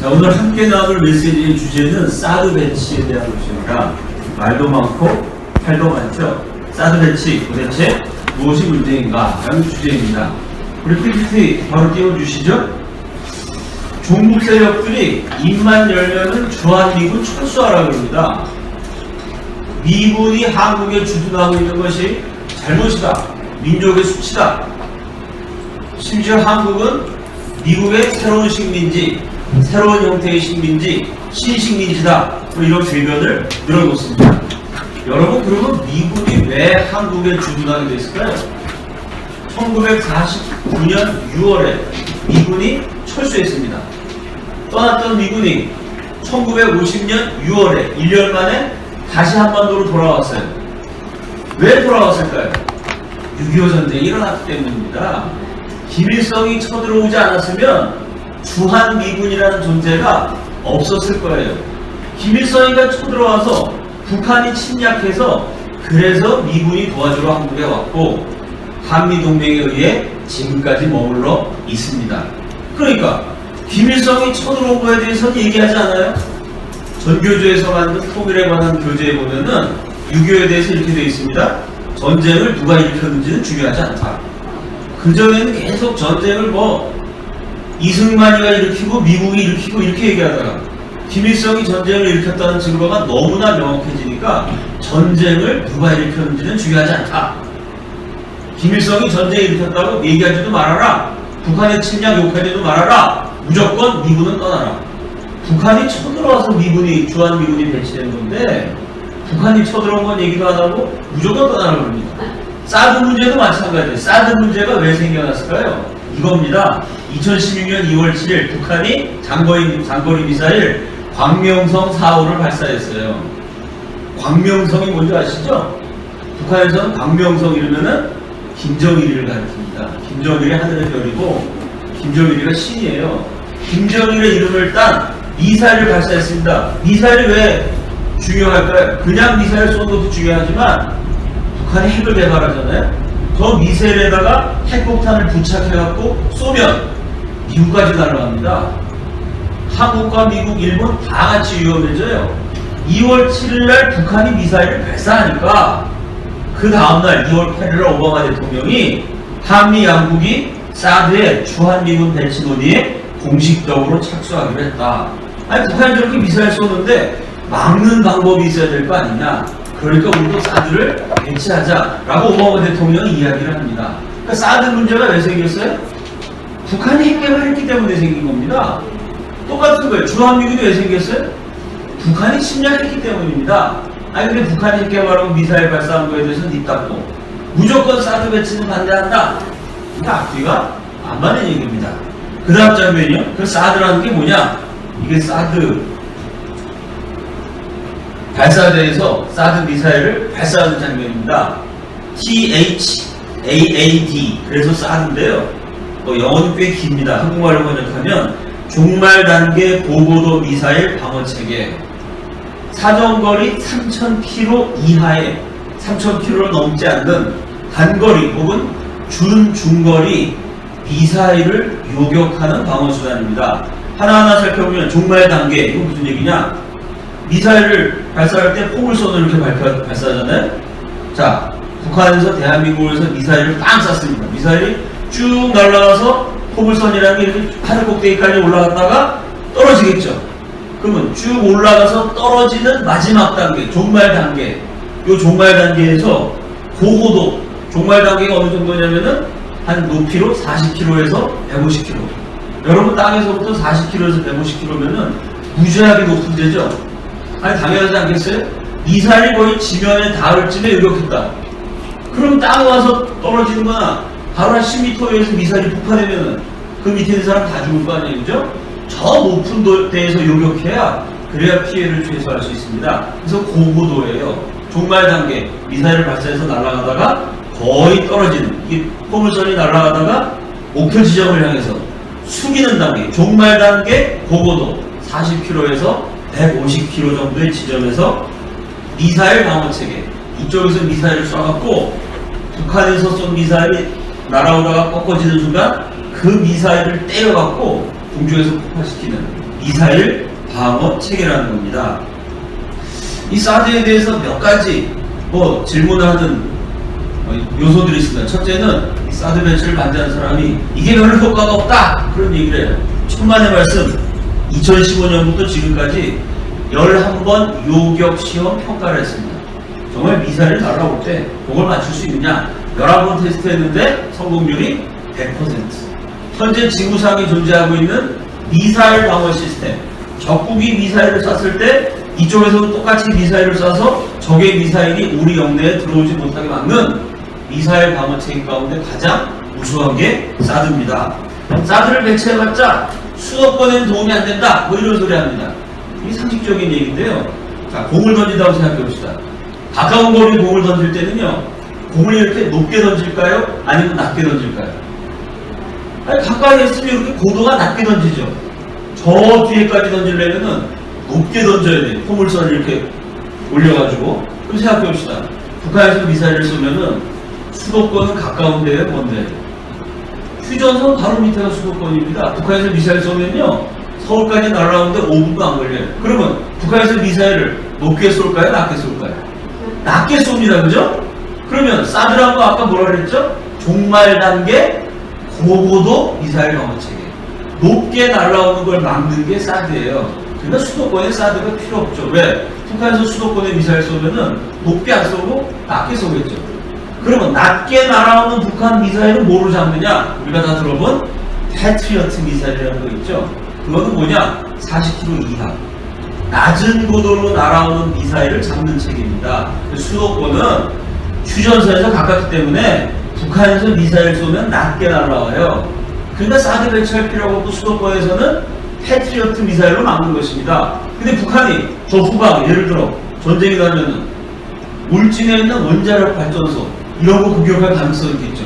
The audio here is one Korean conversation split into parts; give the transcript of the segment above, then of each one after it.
자, 오늘 함께 나눌 메시지의 주제는 사드 배치에 대한 것입니다. 말도 많고 할도 많죠. 사드 배치 도대체 무엇이 문제인가 라는 주제입니다. 우리 PPT 바로 띄워주시죠. 종북 세력들이 입만 열면은 주한미군 철수하라고 합니다. 미군이 한국에 주둔하고 있는 것이 잘못이다. 민족의 수치다. 심지어 한국은 미국의 새로운 식민지, 새로운 형태의 식민지, 신식민지다. 뭐 이런 궤변을 늘어놓습니다. 여러분, 그러면 미군이 왜 한국에 주둔하게 됐을까요? 1949년 6월에 미군이 철수했습니다. 떠났던 미군이 1950년 6월에 1년 만에 다시 한반도로 돌아왔어요. 왜 돌아왔을까요? 6.25 전쟁이 일어났기 때문입니다. 김일성이 쳐들어오지 않았으면 주한미군이라는 존재가 없었을 거예요. 김일성이가 쳐들어와서 북한이 침략해서 그래서 미군이 도와주러 한국에 왔고 한미동맹에 의해 지금까지 머물러 있습니다. 그러니까 김일성이 쳐들어온 거에 대해서는 얘기하지 않아요? 전교조에서 만든 통일에 관한 교재에 보면은 6.25에 대해서 이렇게 되어 있습니다. 전쟁을 누가 일으켰는지는 중요하지 않다. 그전에는 계속 전쟁을 이승만이가 일으키고 미국이 일으키고 이렇게 얘기하다가 김일성이 전쟁을 일으켰다는 증거가 너무나 명확해지니까 전쟁을 누가 일으켰는지는 중요하지 않다. 김일성이 전쟁을 일으켰다고 얘기하지도 말아라. 북한의 침략 욕하지도 말아라. 무조건 미군은 떠나라. 북한이 쳐들어와서 주한미군이 배치된 건데 북한이 쳐들어온 건 얘기도 안 하고 무조건 떠나라고 합니다. 사드 문제도 마찬가지예요. 사드 문제가 왜 생겨났을까요? 이겁니다. 2016년 2월 7일 북한이 장거리 미사일 광명성 4호를 발사했어요. 광명성이 뭔지 아시죠? 북한에서는 광명성 이러면은 김정일이를 가리킵니다. 김정일이 하늘의 별이고 김정일이가 신이에요. 김정일의 이름을 딴 미사일을 발사했습니다. 미사일이 왜 중요할까요? 그냥 미사일 쏘는 것도 중요하지만 북한이 핵을 개발하잖아요. 저 미사일에다가 핵폭탄을 부착해갖고 쏘면 미국까지 날아갑니다. 한국과 미국, 일본 다 같이 위험해져요. 2월 7일날 북한이 미사일을 발사하니까 그 다음날 2월 8일날 오바마 대통령이 한미 양국이 사드의 주한미군 배치 논의에 공식적으로 착수하기로 했다. 아니, 북한이 저렇게 미사일 쏘는데 막는 방법이 있어야 될 거 아니냐. 그러니까 우리도 사드를 배치하자라고 오바마 대통령이 이야기를 합니다. 그러니까 사드 문제가 왜 생겼어요? 북한이 핵 개발했기 때문에 생긴 겁니다. 똑같은 거예요. 주한미군이 왜 생겼어요? 북한이 침략했기 때문입니다. 아니 근데 북한이 핵 개발하고 미사일 발사한 거에 대해서는 입 닫고 무조건 사드 배치는 반대한다. 그러니까 앞뒤가 안 맞는 얘기입니다. 그 다음 장면이요. 그 사드라는 게 뭐냐? 이게 사드 발사대에서 사드 미사일을 발사하는 장면입니다. THAAD 그래서 사드인데요. 영어는 꽤 깁니다. 한국말로 번역하면 종말 단계 고고도 미사일 방어 체계. 사정거리 3,000km 이하의 3,000km를 넘지 않는 단거리 혹은 중거리 미사일을 요격하는 방어수단입니다. 하나하나 살펴보면 종말 단계, 이건 무슨 얘기냐? 미사일을 발사할 때 포물선을 이렇게 발사하잖아요? 자, 북한에서 대한민국에서 미사일을 빵 쐈습니다. 미사일이 쭉 날아가서 포물선이라는 게 이렇게 하늘 꼭대기까지 올라갔다가 떨어지겠죠? 그러면 쭉 올라가서 떨어지는 마지막 단계, 종말 단계. 이 종말 단계에서 고고도, 종말 단계가 어느 정도냐면은 한 높이로 40km에서 150km. 여러분 땅에서부터 40km에서 150km면은 무지하게 높은 데죠? 아니 당연하지 않겠어요? 미사일이 거의 지면에 닿을 쯤에 요격했다. 그럼 땅에 와서 떨어지는 거나 바로 한 10m에서 미사일이 폭파되면은 그 밑에 있는 사람 다 죽을 거 아니에요, 그죠? 저 높은 데에서 요격해야 그래야 피해를 최소화할 수 있습니다. 그래서 고고도예요. 종말 단계 미사일을 발사해서 날아가다가 거의 떨어지는 이 포물선이 날아가다가 목표 지점을 향해서 숙이는 단계, 종말 단계 고고도 40km에서 150km 정도의 지점에서 미사일 방어 체계. 이쪽에서 미사일을 쏴갖고 북한에서 쏜 미사일이 날아오다가 꺾어지는 순간 그 미사일을 때려갖고 공중에서 폭파시키는 미사일 방어 체계라는 겁니다. 이 사드에 대해서 몇 가지 질문을 하는 요소들이 있습니다. 첫째는 이 사드 배치를 반대하는 사람이 이게 별로 효과가 없다 그런 얘기를 해요. 천만의 말씀, 2015년부터 지금까지 11번 요격 시험 평가를 했습니다. 정말 미사일을 날아올 때 그걸 맞출 수 있느냐, 11번 테스트했는데 성공률이 100%. 현재 지구상에 존재하고 있는 미사일 방어 시스템, 적국이 미사일을 쐈을 때 이쪽에서도 똑같이 미사일을 쏴서 적의 미사일이 우리 영내에 들어오지 못하게 막는 미사일 방어 체계 가운데 가장 우수한 게 사드입니다. 사드를 배치해봤자 수도권에는 도움이 안 된다, 이런 소리 합니다. 이게 상식적인 얘기인데요. 자, 공을 던진다고 생각해 봅시다. 가까운 거리 공을 던질 때는요, 공을 이렇게 높게 던질까요? 아니면 낮게 던질까요? 아니, 가까이 있으면 이렇게 고도가 낮게 던지죠. 저 뒤에까지 던지려면은 높게 던져야 돼요. 포물선을 이렇게 올려가지고. 그럼 생각해 봅시다. 북한에서 미사일을 쏘면은 수도권은 가까운데요, 먼데. 휴전선 바로 밑에가 수도권입니다. 북한에서 미사일 쏘면요, 서울까지 날아오는데 5분도 안 걸려요. 그러면 북한에서 미사일을 높게 쏠까요? 낮게 쏠까요? 낮게 쏩니다. 그죠? 그러면 사드라는 거 아까 뭐라 그랬죠? 종말 단계 고고도 미사일 방어 체계. 높게 날아오는 걸 막는 게 사드예요. 그러니까 수도권에 사드가 필요 없죠. 왜? 북한에서 수도권에 미사일 쏘면은 높게 안 쏘고 낮게 쏘겠죠. 그러면 낮게 날아오는 북한 미사일은 뭐로 잡느냐? 우리가 다 들어본 패트리어트 미사일이라는 거 있죠. 그거는 뭐냐? 40km 이하. 낮은 고도로 날아오는 미사일을 잡는 체계입니다. 수도권은 휴전선에서 가깝기 때문에 북한에서 미사일 쏘면 낮게 날아와요. 그러니까 사드 배치할 필요가 없고 수도권에서는 패트리어트 미사일로 막는 것입니다. 근데 북한이 저 후방, 예를 들어 전쟁이 나면은 울진에 있는 원자력 발전소 이런 거 공격할 가능성이 있겠죠.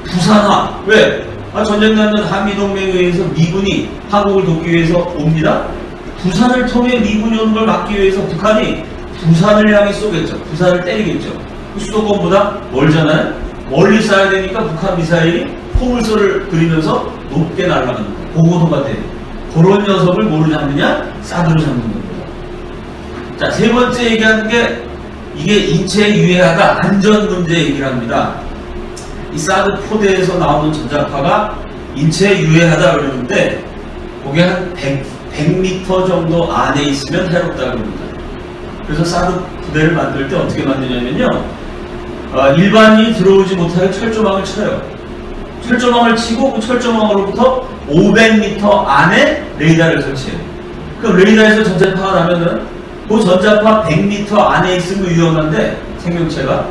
부산화. 왜? 전쟁 나면 한미동맹에 의해서 미군이 한국을 돕기 위해서 옵니다. 부산을 통해 미군이 오는 걸 막기 위해서 북한이 부산을 향해 쏘겠죠. 부산을 때리겠죠. 수도권보다 멀잖아요. 멀리 쏴야 되니까 북한 미사일이 포물선을 그리면서 높게 날아가는 거예요. 고고도가 돼요. 그런 녀석을 뭐로 잡느냐? 사드로 잡는 겁니다. 자, 세 번째 얘기하는 게 이게 인체에 유해하다, 안전 문제 얘기를 합니다. 이 사드 포대에서 나오는 전자파가 인체에 유해하다 그러는데 그게 한 100m 정도 안에 있으면 해롭다고 합니다. 그래서 사드 부대를 만들 때 어떻게 만드냐면요, 일반인이 들어오지 못하게 철조망을 쳐요. 철조망을 치고 그 철조망으로부터 500m 안에 레이더를 설치해요. 그럼 레이더에서 전자파가 나면은 그 전자파 100m 안에 있으면 위험한데 생명체가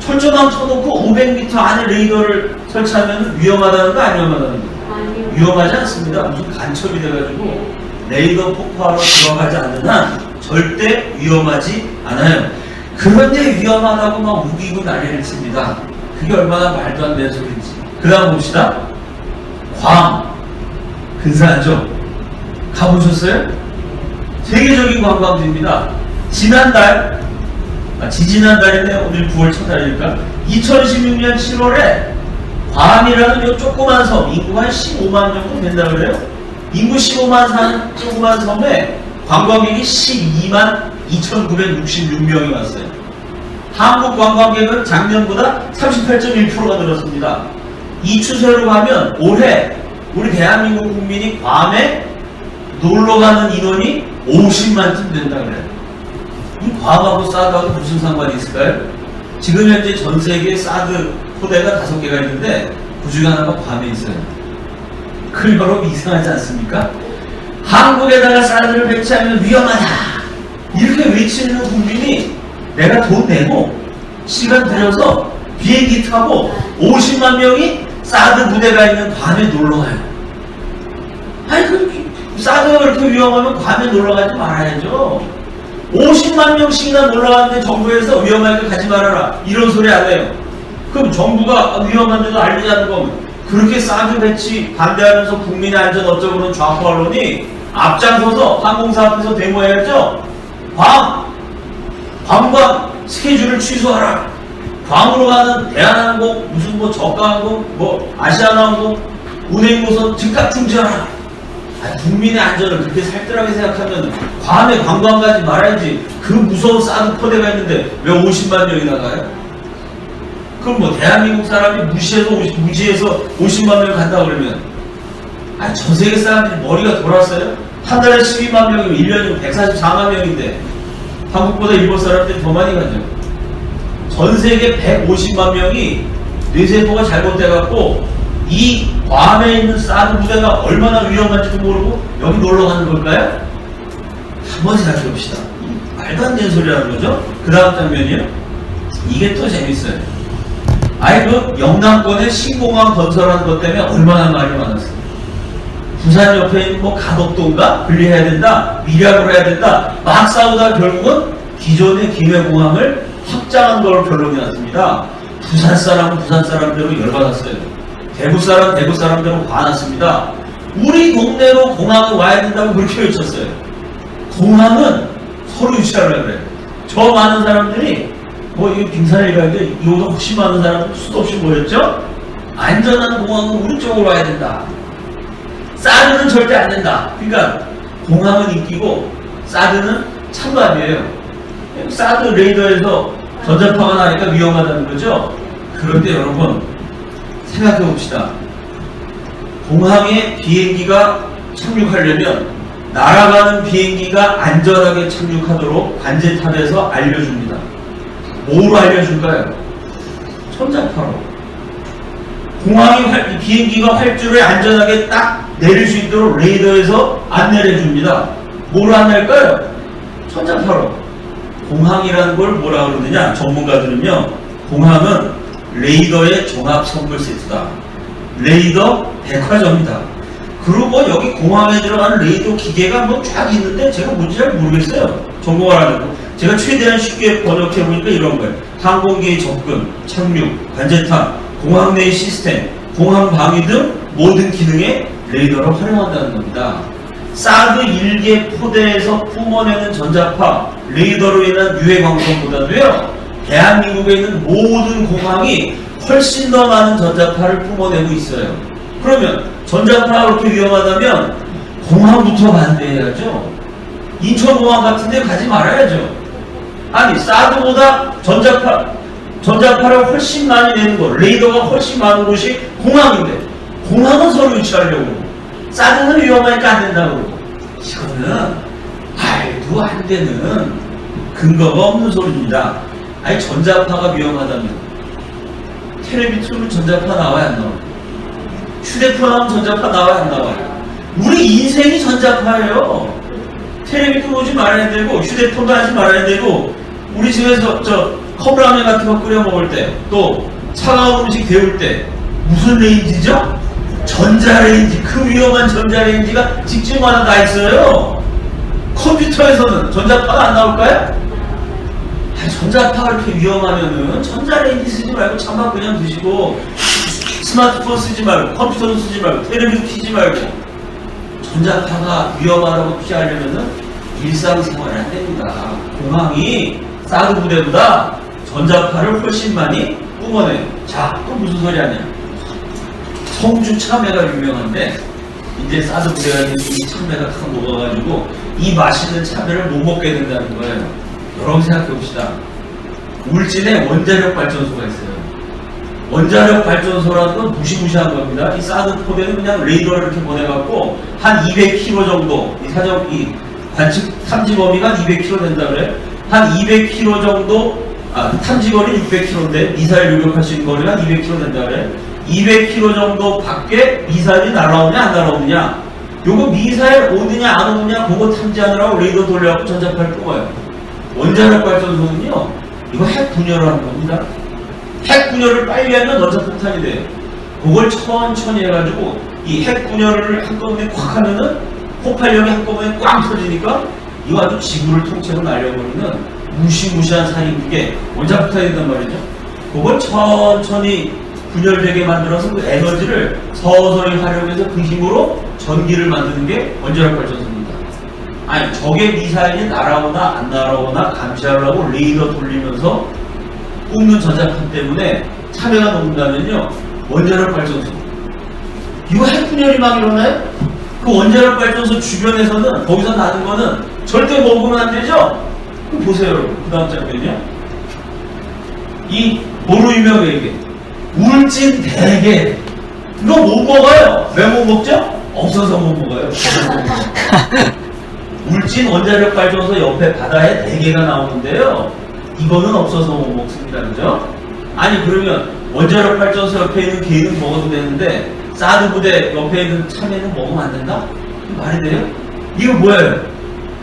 철조망 쳐놓고 500m 안에 레이더를 설치하면 위험하다는 거, 안 위험하다는 거? 아니요. 위험하지 않습니다. 무슨 간첩이 돼가지고 레이더 폭파로 들어가지 않는 한 절대 위험하지 않아요. 그런데 위험하다고 막 우기고 난리를 칩니다. 그게 얼마나 말도 안 되는 소리인지. 그 다음 봅시다. 괌. 근사하죠? 가보셨어요? 세계적인 관광지입니다. 지난달, 지지난달이네요. 오늘 9월 첫 달이니까 2016년 7월에 괌이라는 요 조그만 섬, 인구가 한 15만 정도 된다 그래요. 인구 15만 사는 조그만 섬에 관광객이 12만 2,966명이 왔어요. 한국 관광객은 작년보다 38.1%가 늘었습니다. 이 추세로 가면 올해 우리 대한민국 국민이 괌에 놀러가는 인원이 50만쯤 된다 그래요. 이 괌하고 사드하고 무슨 상관이 있을까요? 지금 현재 전 세계에 사드 포대가 5개가 있는데 그 중에 하나가 괌에 있어요. 그 여러분 이상하지 않습니까? 한국에다가 사드를 배치하면 위험하다 이렇게 외치는 국민이 내가 돈 내고 시간 들여서 비행기 타고 50만 명이 사드 부대가 있는 괌에 놀러가요. 아니 사드가 그렇게 위험하면 괌에 놀러가지 말아야죠. 50만 명씩이나 놀러가는데 정부에서 위험하게 가지 말아라 이런 소리 안 해요. 그럼 정부가 위험한데도 알리지 않는 거면 그렇게 사드 배치 반대하면서 국민의 안전 어쩌고는 좌파 언론이 앞장서서 항공사 앞에서 데모해야죠. 괌과 스케줄을 취소하라. 괌으로 가는 대한항공, 무슨 저가항공, 아시아나항공, 운행 노선 즉각 중지하라. 국민의 안전을 그렇게 살뜰하게 생각하면 괌에 관광 가지 말아야지. 그 무서운 사드 포대가 있는데 왜 50만 명이 나가요? 그럼 뭐 대한민국 사람이 무시해서 50만 명 간다 그러면 전 세계 사람들이 머리가 돌았어요? 한 달에 12만 명이면 1년이면 144만 명인데 한국보다 일본 사람들이 더 많이 가죠. 전 세계 150만 명이 뇌세포가 잘못돼갖고 이 괌에 있는 사드 부대가 얼마나 위험한지도 모르고 여기 놀러 가는 걸까요? 한번 생각해 봅시다. 말도 안 되는 소리라는 거죠? 그 다음 장면이요. 이게 또 재밌어요. 그 영남권에 신공항 건설하는 것 때문에 얼마나 말이 많았어요. 부산 옆에 있는 뭐 가덕도인가 분리해야 된다, 밀약을 해야 된다, 막 싸우다 결국은 기존의 김해공항을 확장한 걸 결론이 났습니다. 부산 사람은 부산 사람대로 열받았어요. 대구 사람 대구 사람대로 화났습니다. 우리 동네로 공항을 와야 된다고 그렇게 외쳤어요. 공항은 서로 유치하려고 그래요. 저 많은 사람들이 이거 빙산에 가는데 이거보다 훨씬 많은 사람들 수도 없이 모였죠? 안전한 공항은 우리 쪽으로 와야 된다. 사드는 절대 안 된다. 그러니까 공항은 인기고 사드는 찬밥이에요. 사드 레이더에서 전자파가 나니까 위험하다는 거죠. 그런데 여러분 생각해 봅시다. 공항에 비행기가 착륙하려면 날아가는 비행기가 안전하게 착륙하도록 관제탑에서 알려줍니다. 뭐로 알려줄까요? 전자파로. 공항이 비행기가 활주로에 안전하게 딱 내릴 수 있도록 레이더에서 안내를 해줍니다. 뭐로 안내할까요? 전자파로. 공항이라는 걸 뭐라 그러느냐? 전문가들은요, 공항은 레이더의 종합 선물 세트다. 레이더 백화점이다. 그리고 여기 공항에 들어가는 레이더 기계가 뭐 쫙 있는데 제가 뭔지 잘 모르겠어요. 전공을 안 하고. 제가 최대한 쉽게 번역해보니까 이런 거예요. 항공기의 접근, 착륙, 관제탑, 공항 내 시스템, 공항 방위 등 모든 기능에 레이더를 활용한다는 겁니다. 사드 1개 포대에서 뿜어내는 전자파, 레이더로 인한 유해 광선보다도요, 대한민국에 있는 모든 공항이 훨씬 더 많은 전자파를 뿜어내고 있어요. 그러면 전자파가 그렇게 위험하다면 공항부터 반대해야죠. 인천공항 같은 데 가지 말아야죠. 아니, 사드보다 전자파를 훨씬 많이 내는 거, 레이더가 훨씬 많은 곳이 공항인데, 공항은 서로 유치하려고, 사드는 위험하니까 안 된다고 그러고, 이거는 말도 안 되는 근거가 없는 소리입니다. 아니, 전자파가 위험하다면 텔레비전은 전자파 나와야 안 나와요? 휴대폰 하면 전자파 나와야 안 나와요? 우리 인생이 전자파예요. 텔레비전 보지 말아야 되고, 휴대폰도 하지 말아야 되고, 우리 집에서 컵라면 같은 거 끓여 먹을 때, 또 차가운 음식 데울 때 무슨 레인지죠? 전자레인지. 그 위험한 전자레인지가 직진마다 다 있어요. 컴퓨터에서는 전자파가 안 나올까요? 전자파가 이렇게 위험하면은 전자레인지 쓰지 말고 찬밥 그냥 드시고, 스마트폰 쓰지 말고, 컴퓨터도 쓰지 말고, 텔레비전 켜지 말고. 전자파가 위험하다고 피하려면은 일상생활이 안 됩니다. 공항이 사드 부대보다 전자파를 훨씬 많이 뿜어내요. 자, 또 무슨 소리 하냐? 성주 참외가 유명한데 이제 사드 부대가 이 참외가 탁 녹아가지고 이 맛있는 참외를 못 먹게 된다는 거예요. 여러분 생각해 봅시다. 울진에 원자력 발전소가 있어요. 원자력 발전소라는 건 무시무시한 겁니다. 이 사드 포대는 그냥 레이더를 이렇게 보내갖고 한 200km 정도, 이 관측 탐지 범위가 200km 된다 그래. 한 200km 정도, 탐지 거리 600km인데 미사일 요격할 수 있는 거리가 200km 된다 그래. 200km 정도 밖에 미사일이 날아오냐 안 날아오느냐, 요거 미사일 오느냐 안 오느냐 그거 탐지하느라고 레이더 돌려갖고 전자파를 뿜어요. 원자력 발전소는요, 이거 핵 분열을 하는 겁니다. 핵 분열을 빨리 하면 원자폭탄이 돼요. 그걸 천천히 해가지고 이 핵 분열을 한꺼번에 꽉 하면은 폭발력이 한꺼번에 꽝 터지니까 이거 아주 지구를 통째로 날려버리는 무시무시한 살인기계 원자폭탄이 된단 말이죠. 그걸 천천히 분열되게 만들어서 그 에너지를 서서히 활용해서 그 힘으로 전기를 만드는 게 원자력 발전소입니다. 아니, 적의 미사일이 날아오나 안 날아오나 감시하려고 레이더 돌리면서 뿜는 전자파 때문에 참외가 녹는다면요, 원자력 발전소. 이거 핵분열이 막 일어나요? 그 그 원자력 발전소 주변에서는 거기서 나는 거는 절대 먹으면 안 되죠? 그럼 보세요, 여러분. 그 다음 장면이요. 이 뭐로 유명해 이게? 울진 대게. 이거 못 먹어요. 왜 못 먹죠? 없어서 못 먹어요. 울진 원자력 발전소 옆에 바다에 대게가 나오는데요. 이거는 없어서 못 먹습니다. 그죠? 아니 그러면 원자력 발전소 옆에 있는 게는 먹어도 되는데 사드 부대 옆에 있는 참외는 먹으면 안 된다? 말이 돼요? 이거 뭐예요?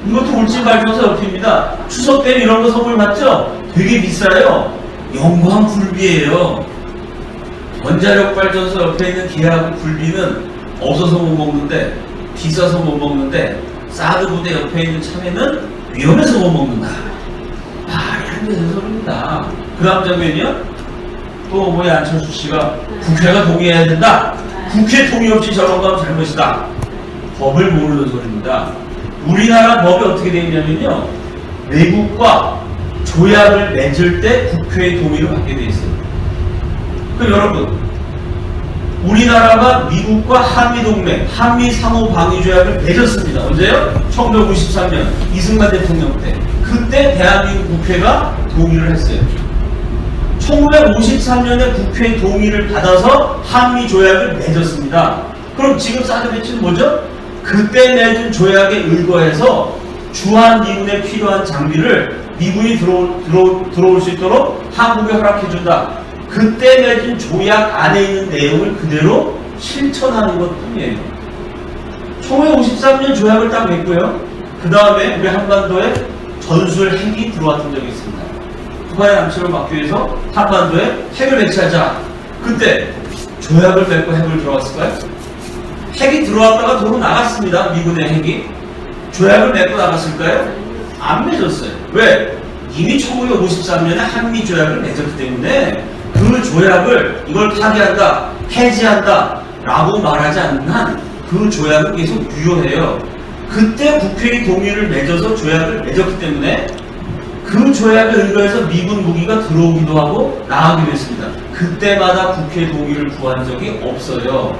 이것도 울진 발전소 옆입니다. 추석 때 이런 거 선물 받죠? 되게 비싸요. 영광 굴비예요. 원자력 발전소 옆에 있는 게하고 굴비는 없어서 못 먹는데 비싸서 못 먹는데 사드 부대 옆에 있는 참외는 위험해서 못 먹는다. 말이 안 되는 소리입니다. 그 다음 장면이요? 또 뭐야 안철수 씨가 국회가 동의해야 된다. 국회 동의 없이 저런 거 하면 잘못이다. 법을 모르는 소리입니다. 우리나라 법이 어떻게 되어 있냐면요. 외국과 조약을 맺을 때 국회의 동의를 받게 되어 있어요. 그럼 여러분, 우리나라가 미국과 한미동맹, 한미상호방위조약을 맺었습니다. 언제요? 1993년 이승만 대통령 때. 그때 대한민국 국회가 동의를 했어요. 1953년에 국회 동의를 받아서 한미조약을 맺었습니다. 그럼 지금 사드 배치는 뭐죠? 그때 맺은 조약에 의거해서 주한미군에 필요한 장비를 미군이 들어올 수 있도록 한국에 허락해준다. 그때 맺은 조약 안에 있는 내용을 그대로 실천하는 것 뿐이에요. 1953년 조약을 딱 맺고요. 그 다음에 우리 한반도에 전술 핵이 들어왔던 적이 있습니다. 북한의 남침을 막기 위해서 한반도에 핵을 배치하자. 그때 조약을 맺고 핵을 들어왔을까요? 핵이 들어왔다가 도로 나갔습니다. 미군의 핵이. 조약을 맺고 나갔을까요? 안 맺었어요. 왜? 이미 1953년에 한미조약을 맺었기 때문에 그 조약을 이걸 파기한다, 해지한다 라고 말하지 않는 한 그 조약은 계속 유효해요. 그때 국회의 동의를 맺어서 조약을 맺었기 때문에 그 조약에 의거해서 미군 무기가 들어오기도 하고 나가기도 했습니다. 그때마다 국회 동의를 구한 적이 없어요.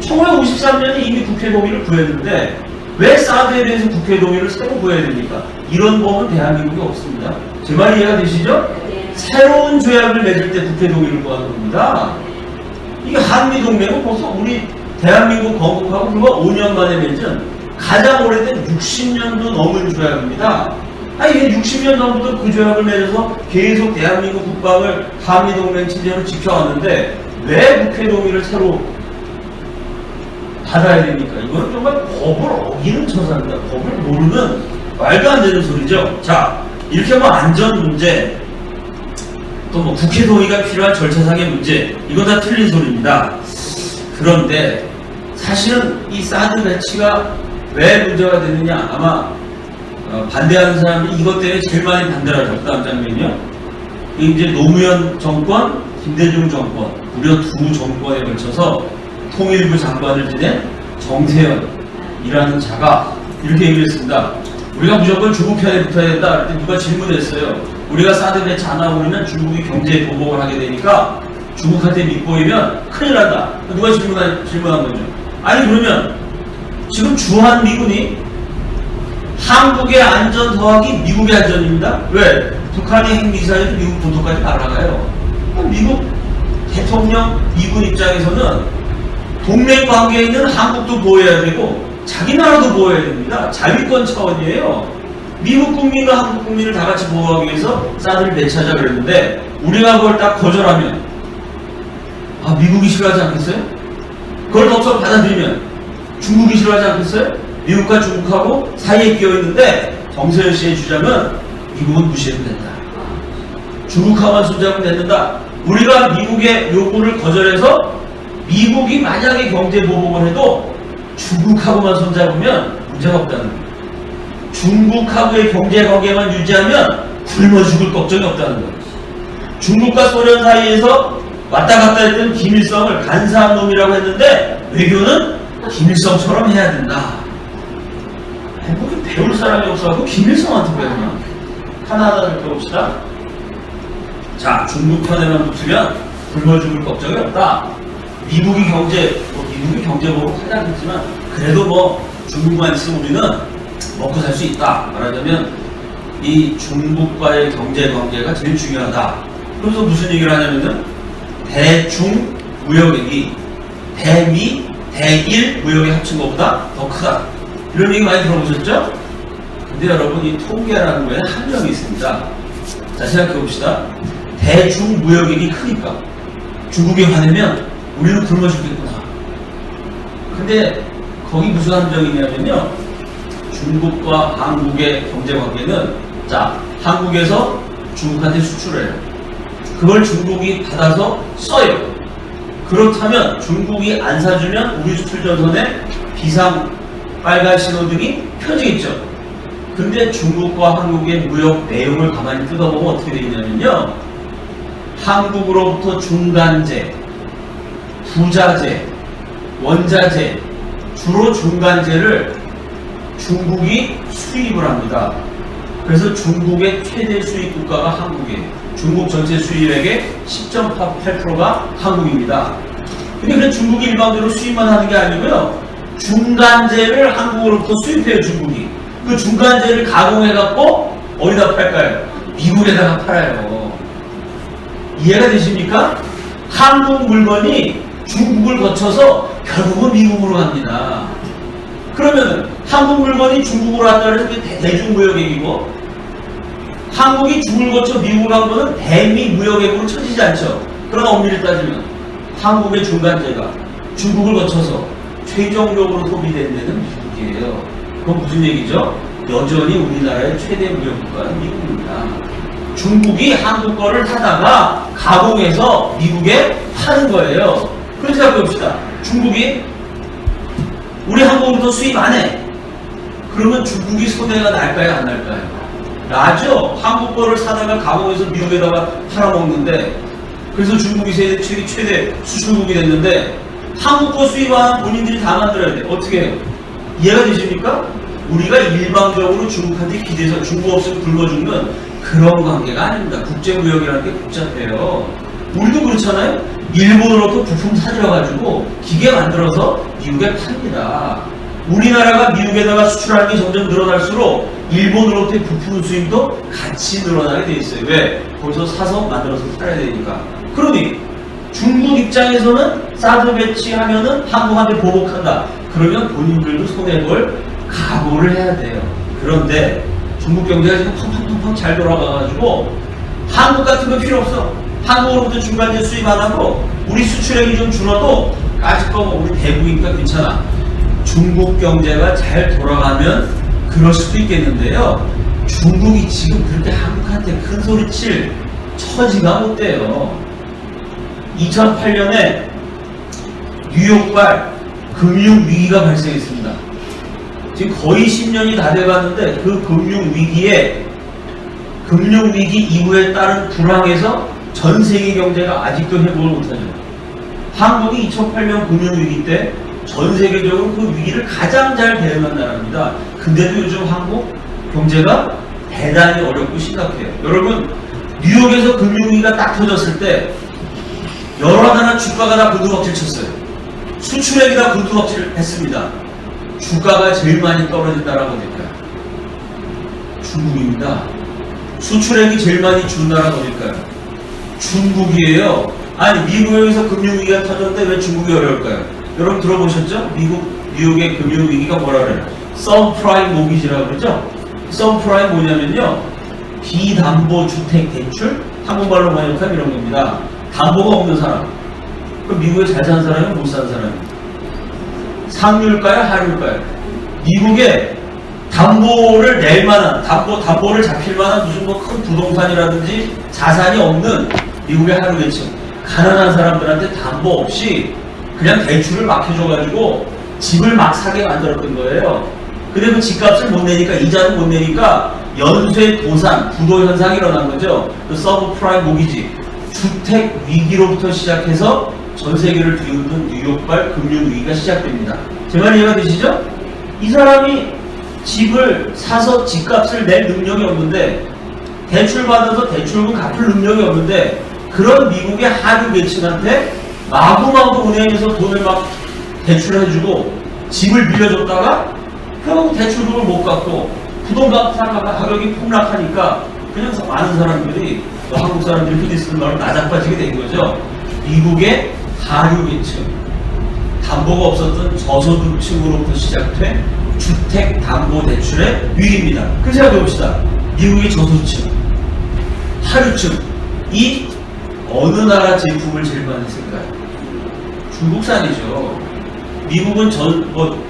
1953년에 이미 국회 동의를 구했는데 왜 사드에 대해서 국회 동의를 새로 구해야 됩니까? 이런 법은 대한민국에 없습니다. 제 말 이해가 되시죠? 새로운 조약을 맺을 때 국회 동의를 구하는 겁니다. 이게 한미동맹은 벌써 우리 대한민국 건국하고 불과 5년 만에 맺은 가장 오래된 60년도 넘은 조약입니다. 이게 60년 전부터 그 조약을 맺어서 계속 대한민국 국방을 한미동맹 체제로 지켜왔는데 왜 국회 동의를 새로 받아야 됩니까? 이거는 정말 법을 어기는 처사입니다. 법을 모르는 말도 안 되는 소리죠. 자, 이렇게 뭐 안전 문제, 또 뭐 국회 동의가 필요한 절차상의 문제, 이건 다 틀린 소리입니다. 그런데 사실은 이 사드 배치가 왜 문제가 되느냐, 아마 반대하는 사람이 이것 때문에 제일 많이 반대를 하죠. 다음 장면이요. 이제 노무현 정권, 김대중 정권, 무려 두 정권에 걸쳐서 통일부 장관을 지낸 정세현이라는 자가 이렇게 얘기를 했습니다. 우리가 무조건 중국 편에 붙어야 된다. 그때 누가 질문했어요. 우리가 사드 배치 안 하고 그러면 중국이 경제 보복을 하게 되니까 중국한테 밑보이면 큰일 난다. 누가 질문한 거죠. 아니 그러면 지금 주한미군이 한국의 안전 더하기 미국의 안전입니다. 왜? 북한의 핵미사일이 미국 본토까지 날아가요. 미국 대통령, 미군 입장에서는 동맹 관계에 있는 한국도 보호해야 되고 자기 나라도 보호해야 됩니다. 자위권 차원이에요. 미국 국민과 한국 국민을 다 같이 보호하기 위해서 사드를 배치하자 그랬는데 우리가 그걸 딱 거절하면 미국이 싫어하지 않겠어요? 그걸 덕석 받아들이면 중국이 싫어하지 않겠어요? 미국과 중국하고 사이에 끼어있는데 정세현 씨의 주장은 미국은 무시해도 된다. 중국하고만 손잡으면 된다. 우리가 미국의 요구를 거절해서 미국이 만약에 경제 보복을 해도 중국하고만 손잡으면 문제가 없다는 거예요. 중국하고의 경제 관계만 유지하면 굶어 죽을 걱정이 없다는 거예요. 중국과 소련 사이에서 왔다 갔다 했던 김일성을 간사한 놈이라고 했는데 외교는 김일성처럼 해야 된다. 한국이 배울 사람이 없어서 김일성한테 배우냐. 하나하나 배웁시다. 자, 중국 편에만 붙으면 굶어 죽을 걱정이 없다. 미국이 경제 보복 하지 않겠지만 그래도 뭐 중국만 있으면 우리는 먹고 살 수 있다. 말하자면 이 중국과의 경제 관계가 제일 중요하다. 그래서 무슨 얘기를 하냐면은 대중 무역액이 대미, 대일 무역액 합친 것보다 더 크다. 이런 얘기 많이 들어보셨죠? 근데 여러분 이 통계라는 거에 한정이 있습니다. 자, 생각해 봅시다. 대중 무역액이 크니까 중국에 화내면 우리는 굶어 죽겠구나. 근데 거기 무슨 함정이냐면요, 중국과 한국의 경제관계는, 자, 한국에서 중국한테 수출해요. 그걸 중국이 받아서 써요. 그렇다면 중국이 안 사주면 우리 수출전선에 비상 빨간 신호등이 켜지겠죠. 근데 중국과 한국의 무역 내용을 가만히 뜯어보면 어떻게 되어 있냐면요, 한국으로부터 중간재, 부자재, 원자재, 주로 중간재를 중국이 수입을 합니다. 그래서 중국의 최대 수입 국가가 한국이에요. 중국 전체 수입액의 10.8%가 한국입니다. 근데 그냥 중국이 일방적으로 수입만 하는 게 아니고요, 중간재를 한국으로부터 수입해요, 중국이. 그 중간재를 가공해갖고 어디다 팔까요? 미국에다가 팔아요. 이해가 되십니까? 한국 물건이 중국을 거쳐서 결국은 미국으로 갑니다. 그러면 한국 물건이 중국으로 왔다 그래서 그게 대중무역액이고, 한국이 중국을 거쳐 미국으로 간 거는 대미 무역액으로 쳐지지 않죠. 그러나 엄밀히 따지면 한국의 중간재가 중국을 거쳐서 최종적으로 소비되는 데는 미국이에요. 그건 무슨 얘기죠? 여전히 우리나라의 최대 무역국가는 미국입니다. 중국이 한국 거를 사다가 가공해서 미국에 파는 거예요. 그렇게 생각해봅시다. 중국이 우리 한국으로도 수입 안 해. 그러면 중국이 손해가 날까요, 안 날까요? 나죠. 한국 거를 사다가 가공해서 미국에다가 팔아먹는데, 그래서 중국이 최대 수출국이 됐는데, 한국 거 수입하는 본인들이 다 만들어야 돼. 어떻게 해요? 이해가 되십니까? 우리가 일방적으로 중국한테 기대서 중국 없으면 굶어 죽는 그런 관계가 아닙니다. 국제무역이라는 게 복잡해요. 우리도 그렇잖아요. 일본으로부터 부품 사들여가지고 기계 만들어서 미국에 팝니다. 우리나라가 미국에다가 수출하는 게 점점 늘어날수록 일본으로부터의 부품 수입도 같이 늘어나게 돼 있어요. 왜? 거기서 사서 만들어서 팔아야 되니까. 그러니 중국 입장에서는 사드 배치하면은 한국한테 보복한다. 그러면 본인들도 손해볼 각오를 해야 돼요. 그런데 중국 경제가 지금 팡팡팡팡 잘 돌아가가지고 한국 같은 거 필요 없어. 한국으로부터 중간재 수입 안 하고 우리 수출액이 좀 줄어도 까짓 거 우리 대국이니까 괜찮아. 중국 경제가 잘 돌아가면 그럴 수도 있겠는데요, 중국이 지금 그렇게 한국한테 큰 소리 칠 처지가 못 돼요. 2008년에 뉴욕발 금융위기가 발생했습니다. 지금 거의 10년이 다 돼가는데 그 금융위기 이후에 따른 불황에서 전 세계 경제가 아직도 회복을 못하죠. 한국이 2008년 금융위기 때 전 세계적으로 그 위기를 가장 잘 대응한 나라입니다. 근데도 요즘 한국 경제가 대단히 어렵고 심각해요. 여러분, 뉴욕에서 금융위기가 딱 터졌을 때 여러 나라 주가가 다 곤두박질 쳤어요. 수출액이 다 곤두박질 했습니다. 주가가 제일 많이 떨어진 나라가 어딜까요? 중국입니다. 수출액이 제일 많이 준 나라가 어딜까요? 중국이에요. 아니, 미국에서 금융위기가 터졌는데 왜 중국이 어려울까요? 여러분 들어보셨죠? 뉴욕의 금융위기가 뭐라 그래요? 서브프라임 모기지라고 그러죠? 서브프라임 뭐냐면요, 비담보주택대출? 한국말로 번역하면 이런 겁니다. 담보가 없는 사람. 그럼 미국에 잘 사는 사람이 못 사는 사람이? 상류일까요? 하류일까요? 미국에 담보를 낼 만한, 담보를 잡힐 만한 무슨 뭐 큰 부동산이라든지 자산이 없는 미국의 하류계층, 가난한 사람들한테 담보 없이 그냥 대출을 막 해줘가지고 집을 막 사게 만들었던 거예요. 근데 그 집값을 못 내니까, 이자도 못 내니까 연쇄 도산, 부도 현상이 일어난 거죠. 그 서브프라임 모기지, 주택 위기로부터 시작해서 전 세계를 뒤흔든 뉴욕발 금융위기가 시작됩니다. 제 말 이해가 되시죠? 이 사람이 집을 사서 집값을 낼 능력이 없는데, 대출 받아서 대출금 갚을 능력이 없는데, 그런 미국의 하류 계층한테 마구마구 은행에서 돈을 막 대출해주고 집을 빌려줬다가 결국 대출금을 못 갚고 부동산 가격이 폭락하니까 그냥 많은 사람들이 한국 사람들이 흔히 쓰는 말로 나자빠지게 된 거죠. 미국의 하류계층, 담보가 없었던 저소득층으로부터 시작된 주택담보대출의 위기입니다. 그 생각해 봅시다. 미국의 저소득층, 하류층, 이 어느 나라 제품을 제일 많이 쓸까요? 중국산이죠. 미국은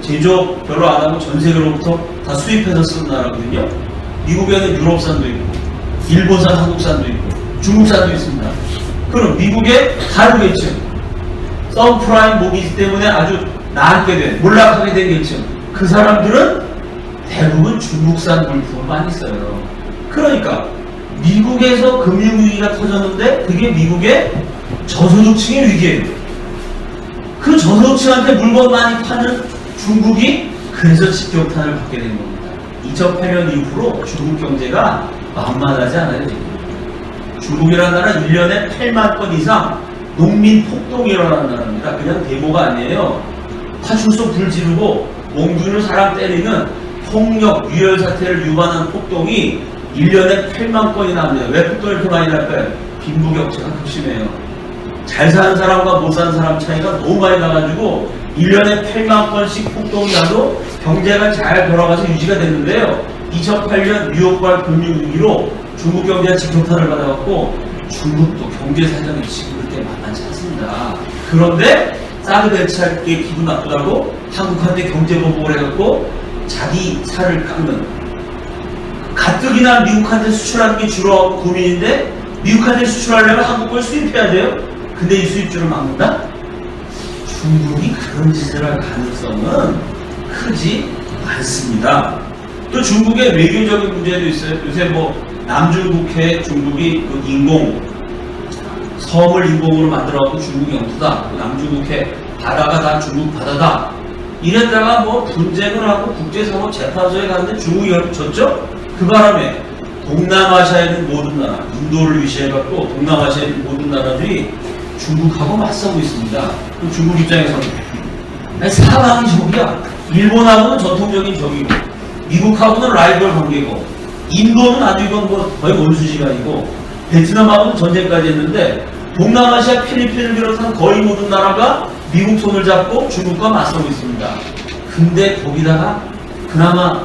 제조업 별로 안 하고 전 세계로부터 다 수입해서 쓰는 나라거든요. 미국에는 유럽산도 있고, 일본산, 한국산도 있고, 중국산도 있습니다. 그럼 미국의 하류계층, 서브프라임 모기지 때문에 아주 나앉게 된, 몰락하게 된 계층, 그 사람들은 대부분 중국산 물품을 많이 써요. 그러니까 미국에서 금융위기가 터졌는데 그게 미국의 저소득층의 위기예요. 그 저소득층한테 물건 많이 파는 중국이 그래서 직격탄을 받게 된 겁니다. 2008년 이후로 중국 경제가 만만하지 않아요. 지금. 중국이라는 나라 1년에 8만 건 이상 농민 폭동이 일어나는 나라입니다. 그냥 데모가 아니에요. 파출소 불 지르고 몽둥이로 사람 때리는 폭력, 유혈 사태를 유발하는 폭동이 1년에 8만 건이 납니다. 왜 폭동이 이렇게 많이 날까요? 빈부격차가 극심해요. 잘 사는 사람과 못 사는 사람 차이가 너무 많이 나가지고 1년에 8만 건씩 폭동이 나도 경제가 잘 돌아가서 유지가 됐는데요. 2008년 뉴욕발 금융위기로 중국 경제가 직격탄을 받아갖고 중국도 경제 사정이 지금 그렇게 만만치 않습니다. 그런데 사드 배치할게 기분 나쁘다고 한국한테 경제보복을 해갖고 자기 살을 깎는, 가뜩이나 미국한테 수출하는 게 주로 고민인데 미국한테 수출하려면 한국 걸 수입해야 돼요. 근데 이 수입주를 막는다? 중국이 그런 짓을 할 가능성은 크지 않습니다. 또 중국의 외교적인 문제도 있어요. 요새 남중국해 중국이 섬을 인공으로 만들어갖고 중국 영토다. 남중국해 바다가 다 중국 바다다. 이랬다가 분쟁을 하고 국제사법재판소에 갔는데 중국이 졌죠? 그 바람에 동남아시아에 있는 모든 나라, 인도를 위시해갖고 동남아시아에 있는 모든 나라들이 중국하고 맞서고 있습니다. 그럼 중국 입장에서는 사방이 적이야. 일본하고는 전통적인 적이고, 미국하고는 라이벌 관계고, 인도는 아주 이건 거의 원수지간이고, 베트남하고는 전쟁까지 했는데, 동남아시아 필리핀을 비롯한 거의 모든 나라가 미국 손을 잡고 중국과 맞서고 있습니다. 근데 거기다가 그나마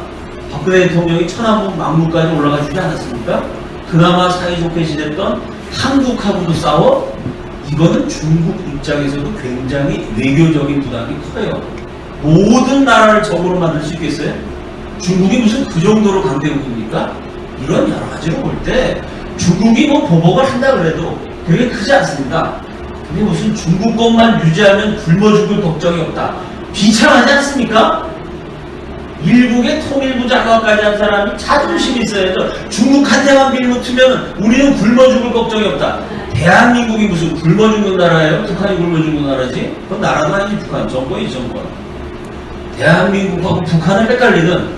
박근혜 대통령이 천안문 막무까지 올라가주지 않았습니까? 그나마 사이좋게 지냈던 한국하고도 싸워? 이거는 중국 입장에서도 굉장히 외교적인 부담이 커요. 모든 나라를 적으로 만들 수 있겠어요? 중국이 무슨 그 정도로 강대국입니까? 이런 여러 가지로 볼 때 중국이 보복을 한다 그래도 되게 크지 않습니다. 근데 무슨 중국 것만 유지하면 굶어 죽을 걱정이 없다. 비참하지 않습니까? 일국의 통일부 장관까지 한 사람이 자존심이 있어야죠. 중국한테만 빌붙으면 우리는 굶어 죽을 걱정이 없다. 대한민국이 무슨 굶어 죽는 나라예요? 북한이 굶어 죽는 나라지? 그건 나라도 아니지. 북한 정권이지 정권. 대한민국하고 북한을 헷갈리는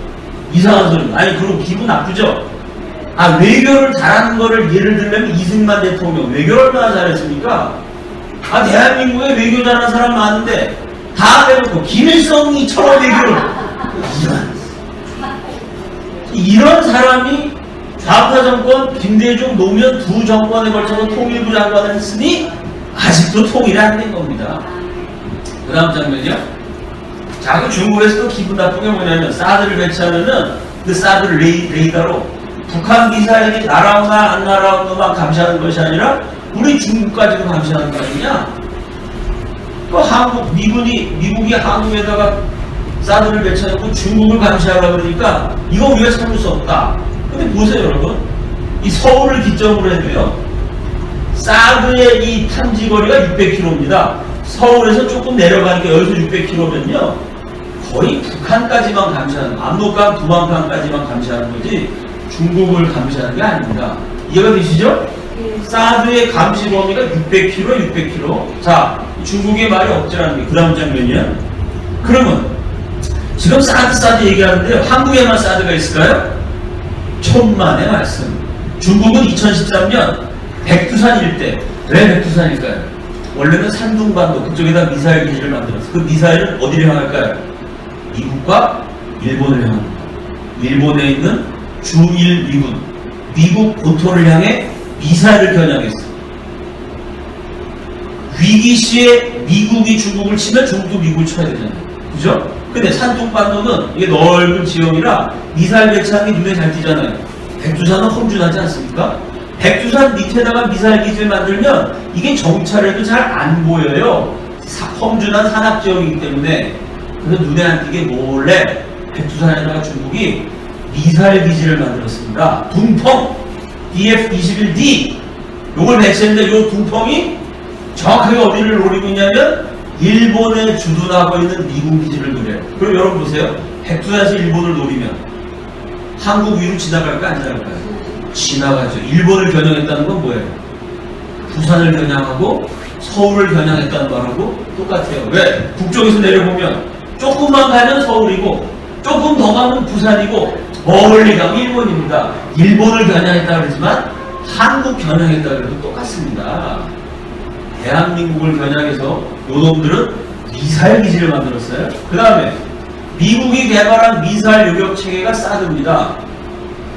이상한 소리. 아니 그럼 기분 나쁘죠? 외교를 잘하는 거를 예를 들면 이승만 대통령 외교를 얼마나 잘했습니까? 대한민국에 외교 잘하는 사람 많은데 다 빼놓고 김일성이처럼 외교를 이런 사람이 좌파 정권 김대중 노무현 두 정권에 걸쳐서 통일부 장관을 했으니 아직도 통일이 안 된 겁니다. 그 다음 장면이요. 자, 그 중국에서 또 기분 나쁜 게 뭐냐면 사드를 배치하면은 그 사드 레이더로 북한 미사일이 날아오나 안 날아오나만 감시하는 것이 아니라 우리 중국까지도 감시하는 거 아니냐? 또 미국이 한국에다가 사드를 배치해놓고 중국을 감시하려고 그러니까 이거 우리가 참을 수 없다. 근데 보세요 여러분, 이 서울을 기점으로 해도요 사드의 이 탐지거리가 600km입니다. 서울에서 조금 내려가니까 여기서 600km면요 거의 북한까지만 감시하는, 압록강 두만강까지만 감시하는 거지 중국을 감시하는 게 아닙니다. 이해가 되시죠? 사드의 감시 범위가 600km, 600km. 자, 중국의 말이 없지라는 게 그 다음 장면이야. 그러면 지금 사드 얘기하는데요. 한국에만 사드가 있을까요? 천만의 말씀. 중국은 2013년 백두산 일대. 왜 백두산일까요? 원래는 산둥반도 그쪽에다 미사일 기지를 만들었어요. 그 미사일은 어디를 향할까요? 미국과 일본을 향합니다. 일본에 있는 중일 미군, 미국 본토를 향해 미사일을 겨냥했어. 위기시에 미국이 중국을 치면 중국도 미국을 쳐야 되잖아요. 그죠? 근데 산둥반도는 이게 넓은 지역이라 미사일 배치하는 게 눈에 잘 띄잖아요. 백두산은 험준하지 않습니까? 백두산 밑에다가 미사일 기지를 만들면 이게 정찰해도 잘 안 보여요. 험준한 산악지역이기 때문에. 그래서 눈에 안 띄게 몰래 백두산에다가 중국이 미사일 기지를 만들었습니다. 둥펑 DF-21D 요걸 배치했는데 요 둥펑이 정확하게 어디를 노리고 있냐면 일본에 주둔하고 있는 미군 기지를 노려요. 그럼 여러분 보세요. 백두산에서 일본을 노리면 한국 위로 지나갈까 안 지나갈까요? 지나가죠. 일본을 겨냥했다는 건 뭐예요? 부산을 겨냥하고 서울을 겨냥했다는 말하고 똑같아요. 왜? 북쪽에서 내려보면 조금만 가면 서울이고 조금 더 가면 부산이고 멀리 가면 일본입니다. 일본을 겨냥했다 그러지만 한국 겨냥했다 그래도 똑같습니다. 대한민국을 겨냥해서 요놈들은 미사일 기지를 만들었어요. 그 다음에 미국이 개발한 미사일 요격 체계가 사드입니다.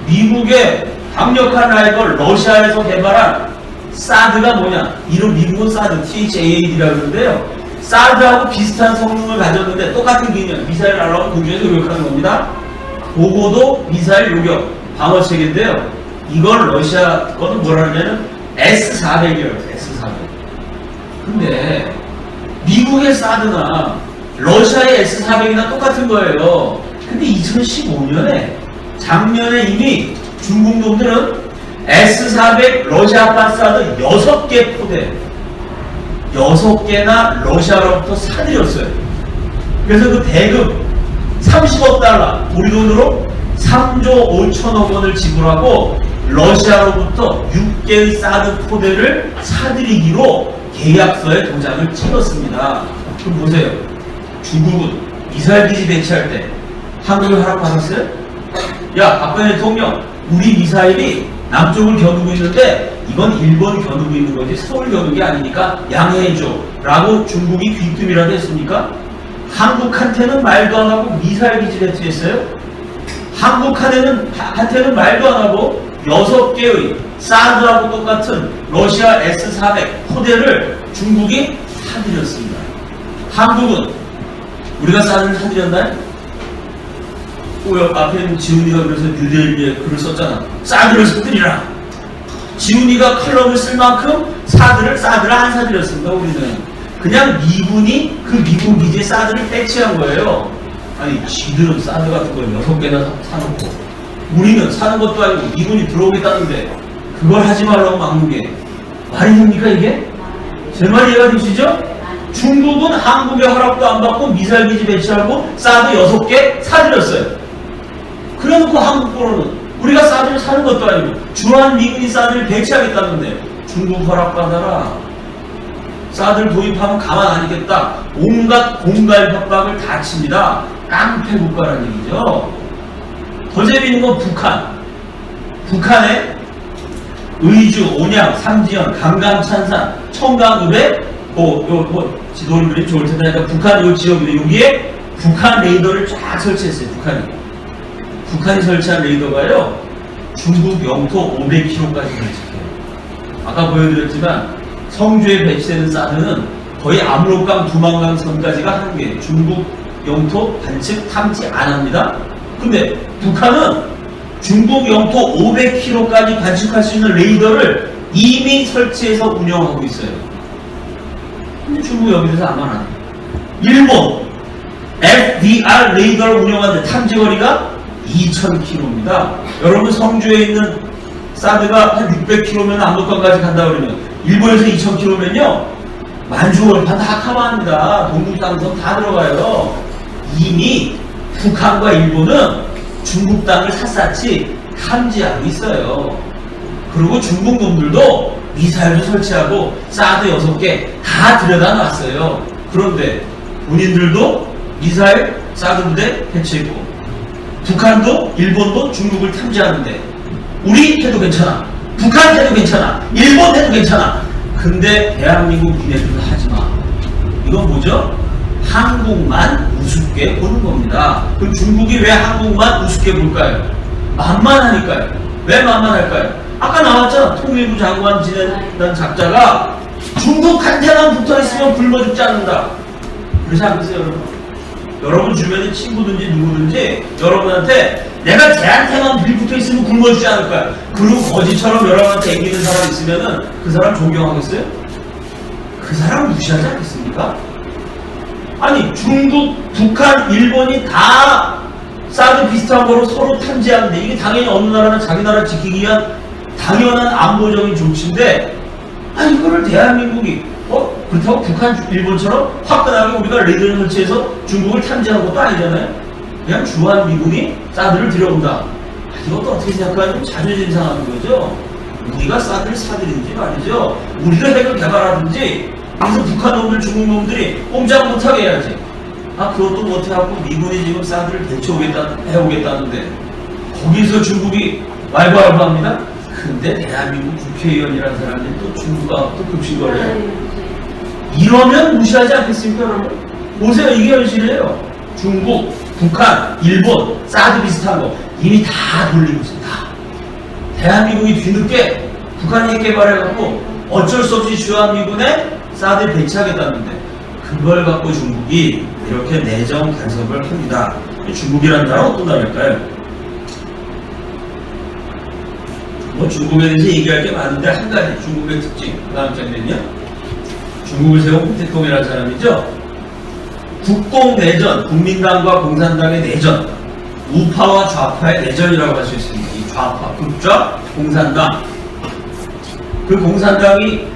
미국의 강력한 라이벌 러시아에서 개발한 사드가 뭐냐? 이름 미국은 사드, THAAD라고 그러는데요. 사드하고 비슷한 성능을 가졌는데 똑같은 개념, 미사일 날라오면 공중에서 요격하는 겁니다. 그거도 미사일 요격 방어 체계인데요. 이걸 러시아 거는 뭐라 하냐면 S-400이에요. S-400. 근데 미국의 사드나 러시아의 S-400이나 똑같은 거예요. 근데 2015년에 작년에 이미 중국 놈들은 S-400 러시아판 사드 6개 포대 6개나 러시아로부터 사들였어요. 그래서 그 대금 30억 달러 우리 돈으로 3조 5천억 원을 지불하고 러시아로부터 6개의 사드 포대를 사들이기로 계약서에 도장을 찍었습니다. 그럼 보세요. 중국은 미사일 기지 배치할 때 한국을 허락받았어요? 야, 박근혜 대통령, 우리 미사일이 남쪽을 겨누고 있는데 이건 일본 겨누고 있는 거지 서울 겨누는 게 아니니까 양해해줘 라고 중국이 귀뜸이라도 했습니까? 한국한테는 말도 안 하고 미사일 기지 배치했어요? 한국한테는 말도 안 하고 6개의 사드하고 똑같은 러시아 S-400 포대를 중국이 사들였습니다. 한국은 우리가 사드를 사들였나요? 앞에 있는 지훈이가 그래서 뉴데일리에 글을 썼잖아. 사드를 사들이라. 지훈이가 칼럼을 쓸 만큼 사드를 안 사들였습니다. 우리는 그냥 미군이 그 미군 기지에 사드를 배치한 거예요. 아니 지들은 사드 같은 걸 6개나 사놓고 우리는 사는 것도 아니고 미군이 들어오겠다는데 그걸 하지 말라고 막는 게 말이 됩니까 이게? 제 말 이해가 되시죠? 중국은 한국의 허락도 안 받고 미사일 기지 배치하고 사드 6개 사들였어요. 그래놓고 한국으로는 우리가 사드를 사는 것도 아니고 주한 미군이 사드를 배치하겠다는데 중국 허락받아라. 사드를 도입하면 가만 안 있겠다. 온갖 공갈 협박을 다 칩니다. 깡패 국가라는 얘기죠. 더 재미있는 건 북한. 북한에 의주, 온양, 삼지연, 강강, 찬산, 청강읍에 지도를 그리면 좋을 텐데 그러니까 북한 요 지역인데 여기에 북한 레이더를 쫙 설치했어요. 북한이 설치한 레이더가요 중국 영토 500km까지 설치해요. 아까 보여드렸지만 성주에 배치되는 사드는 거의 압록강, 두만강 선까지가 한계예요. 중국 영토 반측 탐지 안 합니다. 근데 북한은 중국 영토 500km까지 관측할 수 있는 레이더를 이미 설치해서 운영하고 있어요. 근데 중국 여기서 아마 안 해요. 일본 FDR 레이더를 운영하는 탐지거리가 2000km입니다. 여러분 성주에 있는 사드가 한 600km면 압록강까지 간다 그러면 일본에서 2000km면요 만주월판 다 커버합니다. 동북 땅섬 다 들어가요. 이미 북한과 일본은 중국 땅을 샅샅이 탐지하고 있어요. 그리고 중국 놈들도 미사일도 설치하고 사드 6개 다 들여다 놨어요. 그런데 본인들도 미사일 사드 부대 배치했고 북한도 일본도 중국을 탐지하는데 우리 해도 괜찮아. 북한 해도 괜찮아. 일본 해도 괜찮아. 근데 대한민국 니네들은 하지마. 이건 뭐죠? 한국만 우습게 보는 겁니다. 그럼 중국이 왜 한국만 우습게 볼까요? 만만하니까요. 왜 만만할까요? 아까 나왔잖아. 통일부 장관 지낸 작자가 중국한테만 붙어있으면 굶어 죽지 않는다. 그렇지 않겠어요, 여러분? 여러분 주변에 친구든지 누구든지 여러분한테 내가 쟤한테만 붙어있으면 굶어 죽지 않을 거야. 그리고 거지처럼 여러분한테 애기는 사람 있으면은 그 사람 존경하겠어요? 그 사람 무시하지 않겠습니까? 아니 중국, 북한, 일본이 다 사드 비슷한 거로 서로 탐지하는데 이게 당연히 어느 나라는 자기 나라 지키기 위한 당연한 안보적인 조치인데 아니 이거를 대한민국이 그렇다고 북한, 일본처럼 화끈하게 우리가 레이더를 설치해서 중국을 탐지하는 것도 아니잖아요. 그냥 주한 미군이 사드를 들여온다. 이것도 어떻게 생각하면 자존심 상하는 거죠. 우리가 사드를 사들인지 말이죠. 우리가 핵을 개발하든지 그래서 북한 놈들, 중국 놈들이 꼼짝 못하게 해야지. 그것도 못해갖고 미군이 지금 사드를 해오겠다는데 거기서 중국이 왈가왈부합니다. 근데 대한민국 국회의원이라는 사람들이 또 중국하고 또 급식거려요. 이러면 무시하지 않겠습니까, 여러분? 보세요, 이게 현실이에요. 중국, 북한, 일본, 사드 비슷한 거 이미 다 돌리고 있어요. 다. 대한민국이 뒤늦게 북한이 핵 개발해갖고 어쩔 수 없이 주한미군에 사드 배치하겠다는데 그걸 갖고 중국이 이렇게 내정 간섭을 합니다. 중국이라는 나라는 어떤 나라일까요? 중국에 대해서 얘기할 게 많은데 한 가지 중국의 특징 다음 장면은요. 중국을 세운 홍택동이라는 사람이죠. 국공내전, 국민당과 공산당의 내전, 우파와 좌파의 내전이라고 할 수 있습니다. 이 좌파, 국좌, 공산당. 그 공산당이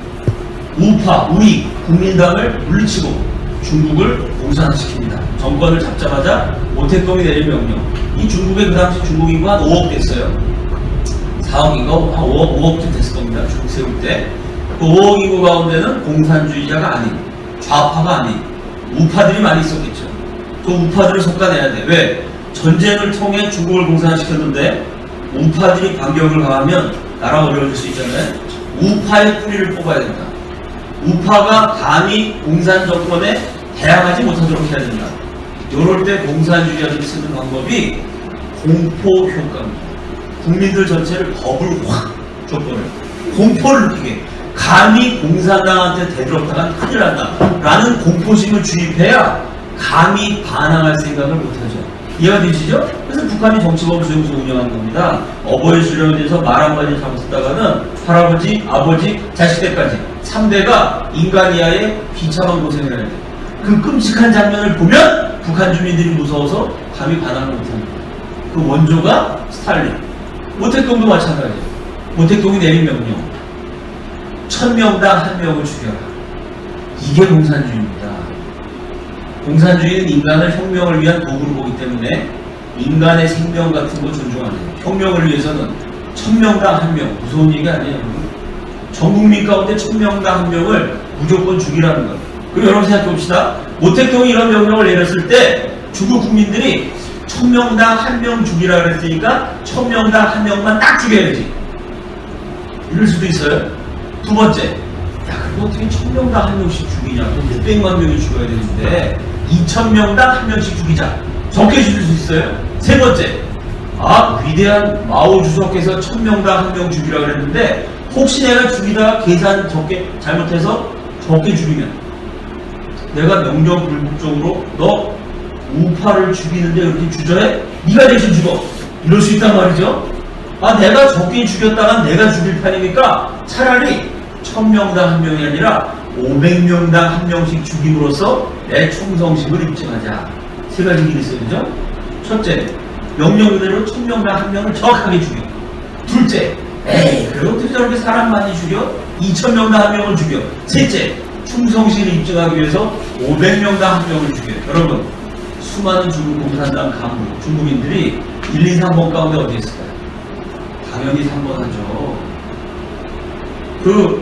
우파, 우익, 국민당을 물리치고 중국을 공산화시킵니다. 정권을 잡자마자 모택동이 내린 명령. 이 중국의 그 당시 중국 인구가 한 5억 됐어요. 4억인가? 한 5억쯤 됐을 겁니다. 중국 세울 때. 그 5억 인구 가운데는 공산주의자가 아닌, 좌파가 아닌, 우파들이 많이 있었겠죠. 그 우파들을 솎아내야 돼. 왜? 전쟁을 통해 중국을 공산화시켰는데 우파들이 반격을 가하면 나라 어려워질 수 있잖아요. 우파의 뿌리를 뽑아야 된다. 우파가 감히 공산 정권에 대항하지 못하도록 해야 된다. 이럴 때 공산주의자들이 쓰는 방법이 공포 효과입니다. 국민들 전체를 겁을 확 줘버려요. 공포를 느끼게. 감히 공산당한테 대들었다간 큰일 난다 라는 공포심을 주입해야 감히 반항할 생각을 못하죠. 이해가 되시죠? 그래서 북한이 정치범을 수용소 운영하는 겁니다. 어버이 수령에 대해서 말 한마디 잘못했다가는 할아버지, 아버지, 자식 때까지 3대가 인간 이하의 비참한 고생을 해야 돼요. 그 끔찍한 장면을 보면 북한 주민들이 무서워서 감히 반항을 못합니다. 그 원조가 스탈린. 모택동도 마찬가지예요. 모택동이 내린 명령. 1000명당 1명을 죽여라. 이게 공산주의입니다. 공산주의는 인간을 혁명을 위한 도구로 보기 때문에 인간의 생명 같은 거 존중하는 거예요. 혁명을 위해서는 1000명당 1명. 무서운 얘기 아니에요. 전 국민 가운데 1000명당 1명을 무조건 죽이라는 거예요. 그리고 여러분 생각해 봅시다. 모택동이 이런 명령을 내렸을 때 중국 국민들이 1000명당 1명 죽이라 그랬으니까 1000명당 1명만 딱 죽여야지. 이럴 수도 있어요. 두 번째, 그거 어떻게 1000명당 1명씩 죽이냐? 그럼 몇백만 명이 죽어야 되는데 2000명당 1명씩 죽이자. 적게 죽일 수 있어요. 세 번째, 위대한 마오 주석께서 1000명당 1명 죽이라 그랬는데 혹시 내가 죽이다가 계산 잘못해서 적게 죽이면 내가 명령 불복종으로 너 우파를 죽이는데 이렇게 주저해? 네가 대신 죽어. 이럴 수 있단 말이죠. 내가 적게 죽였다가 내가 죽일 판이니까 차라리 1000명당 1명이 아니라 500명당 1명씩 죽임으로써 내 충성심을 입증하자. 세 가지 길이 있어요. 그죠? 첫째, 명령 그대로 1000명당 1명을 정확하게 죽여. 둘째, 그래 어떻게 저렇게 사람 많이 죽여? 2000명당 1명을 죽여. 셋째, 충성심을 입증하기 위해서 500명당 1명을 죽여. 여러분, 수많은 중국 공산당 간부, 중국인들이 1, 2, 3번 가운데 어디 있을까요? 당연히 3번 하죠.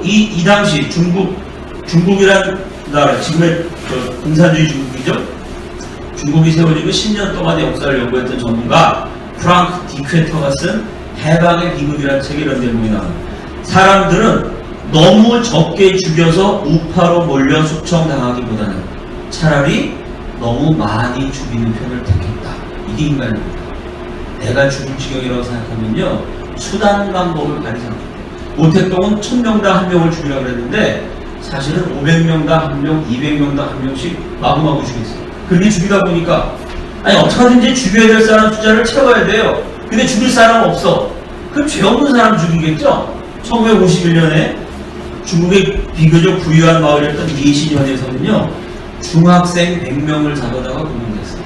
이 당시 중국이란 나라, 지금의 공산주의 중국이죠. 중국이 세워지고 10년 동안의 역사를 연구했던 전문가 프랑크 디퀘터가 쓴 해방의 비극이라는 책에 이런 내용이 나옵니다. 사람들은 너무 적게 죽여서 우파로 몰려 숙청당하기보다는 차라리 너무 많이 죽이는 편을 택했다. 이게 인간입니다. 내가 죽을 지경이라고 생각하면요, 수단 방법을 가리사합니다. 모택동은 1000명당 1명을 죽이라고 그랬는데 사실은 500명당 1명, 200명당 1명씩 마구마구 죽였어요. 그렇게 죽이다 보니까 아니 어떻게든지 죽여야 될 사람 숫자를 채워야 돼요. 근데 죽일 사람 없어. 그럼 죄 없는 사람 죽이겠죠? 1951년에 중국의 비교적 부유한 마을이었던 예시년에서는요, 중학생 100명을 잡아다가 고문했어요.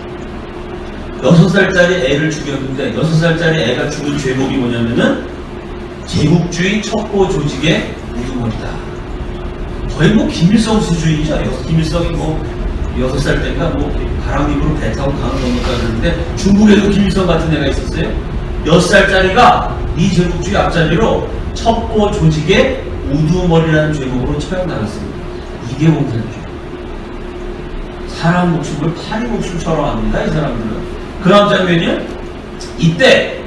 6살짜리 애를 죽였는데 6살짜리 애가 죽은 죄목이 뭐냐면은 제국주의 첩보 조직의 우두머리다. 거의 뭐 김일성 수준이죠. 김일성이 뭐 6살 때인가 뭐 가랑잎으로 배 타고 강을 건넜다 그러는데 중국에도 김일성 같은 애가 있었어요. 6살짜리가 이 제국주의 앞자리로 첩보 조직의 우두머리라는 죄목으로 처형당했습니다. 이게 공산주의. 사람 목숨을 파리 목숨처럼 합니다. 이 사람들은. 그 다음 장면이요. 이때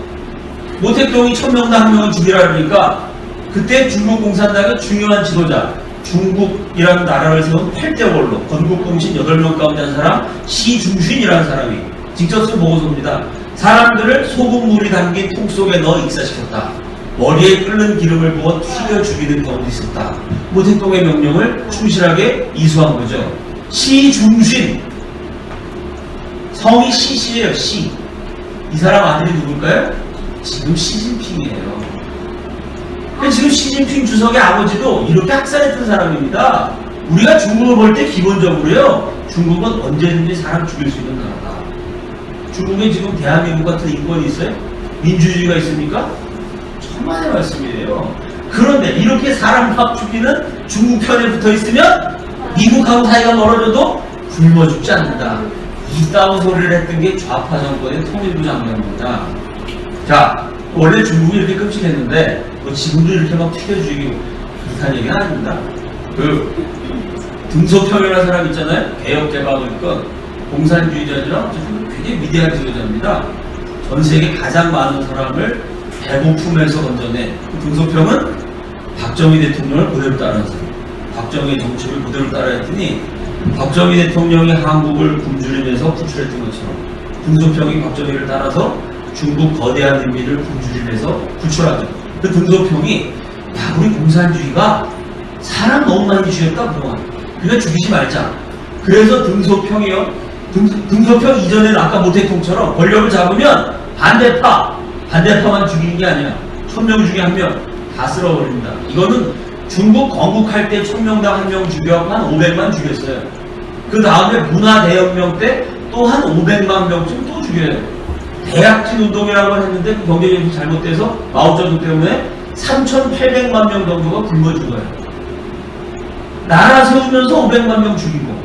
모택동이 1000명당 1명을 죽이라 그러니까 그때 중국 공산당의 중요한 지도자, 중국이라는 나라를 세운 8대 원로, 건국공신 8명 가운데 한 사람, 시중신이라는 사람이 직접 쓴 보고서입니다. 사람들을 소금물이 담긴 통 속에 넣어 익사시켰다. 머리에 끓는 기름을 부어 튀겨 죽이는 경우도 있었다. 모택동의 명령을 충실하게 이수한 거죠. 시중신, 성이 시시예요. 시. 이 사람 아들이 누굴까요? 지금 시진핑이에요. 지금 시진핑 주석의 아버지도 이렇게 학살했던 사람입니다. 우리가 중국을 볼 때 기본적으로요, 중국은 언제든지 사람 죽일 수 있는 나라다. 중국에 지금 대한민국 같은 인권이 있어요? 민주주의가 있습니까? 천만의 말씀이에요. 그런데 이렇게 사람 막 죽이는 중국 편에 붙어 있으면 미국하고 사이가 멀어져도 굶어 죽지 않는다. 이따운 소리를 했던 게 좌파 정권의 통일부 장관입니다. 자, 원래 중국이 이렇게 끔찍했는데 뭐 지금도 이렇게 막 튀겨주기고 비슷한 얘기는 아닙니다. 그 등소평이라는 사람 있잖아요. 개혁개방을건 공산주의자들은 굉장히 위대한 지도자입니다. 전 세계 가장 많은 사람을 배고픔에서 건져내. 그 등소평은 박정희 대통령을 그대로 따라서 박정희의 정책을 그대로 따라했더니 박정희 대통령이 한국을 굶주리면서 구출했던 것처럼 등소평이 박정희를 따라서 중국 거대한 인민을 굶주리면서 구출하죠. 그 등소평이 야, 우리 공산주의가 사람 너무 많이 죽였다 그동안. 그냥 죽이지 말자. 그래서 등소평이요. 등소평 이전에는 아까 모택동처럼 권력을 잡으면 반대파만 죽이는 게 아니야. 1000명 중에 1명 다 쓸어버립니다. 이거는 중국 건국할 때 1000명당 1명 죽여 한 500만 죽였어요. 그 다음에 문화대혁명 때 또 한 500만 명쯤 또 죽여요. 대약진 운동이라고 했는데 그 경제정책이 잘못돼서 마오쩌둥 때문에 3800만 명 정도가 굶어 죽어요. 나라 세우면서 500만 명 죽이고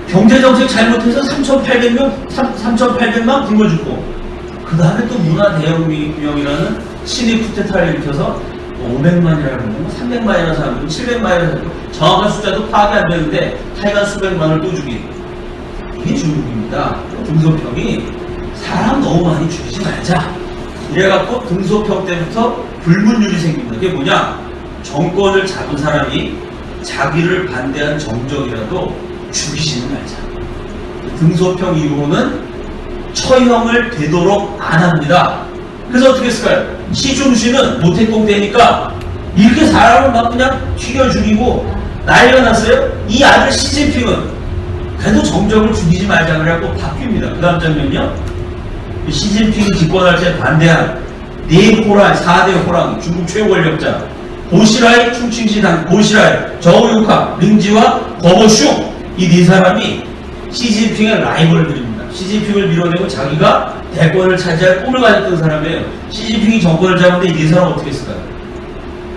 경제정책 잘못해서 3800만 굶어 죽고 그 다음에 또 문화대혁명이라는 신입 쿠데타를 일으켜서 500만이라는 거, 300만이라는 사람, 700만이라는 사람, 정확한 숫자도 파악이 안 되는데 하여간 수백만을 또 죽이고 이게 중국입니다. 등소평이 사람 너무 많이 죽이지 말자. 이래갖고 등소평 때부터 불문율이 생깁니다. 그게 뭐냐? 정권을 잡은 사람이 자기를 반대한 정적이라도 죽이지는 말자. 등소평 이후로는 처형을 되도록 안 합니다. 그래서 어떻게 했을까요? 시중신은 모택동 때니까 이렇게 사람을 막 그냥 튀겨 죽이고 난리가 났어요. 이 아들 시진핑은 그래도 정적을 죽이지 말자 그래갖고 바뀝니다. 그 다음 장면요. 시진핑이 집권할 때 반대한 4호랑, 중국 최고 권력자 보시라이, 충칭시당, 보시라이, 저우유카, 링지와 거보슝 이 4사람이 시진핑의 라이벌들입니다. 시진핑을 밀어내고 자기가 대권을 차지할 꿈을 가졌던 사람이에요. 시진핑이 정권을 잡는데 이 4사람 어떻게 했을까요?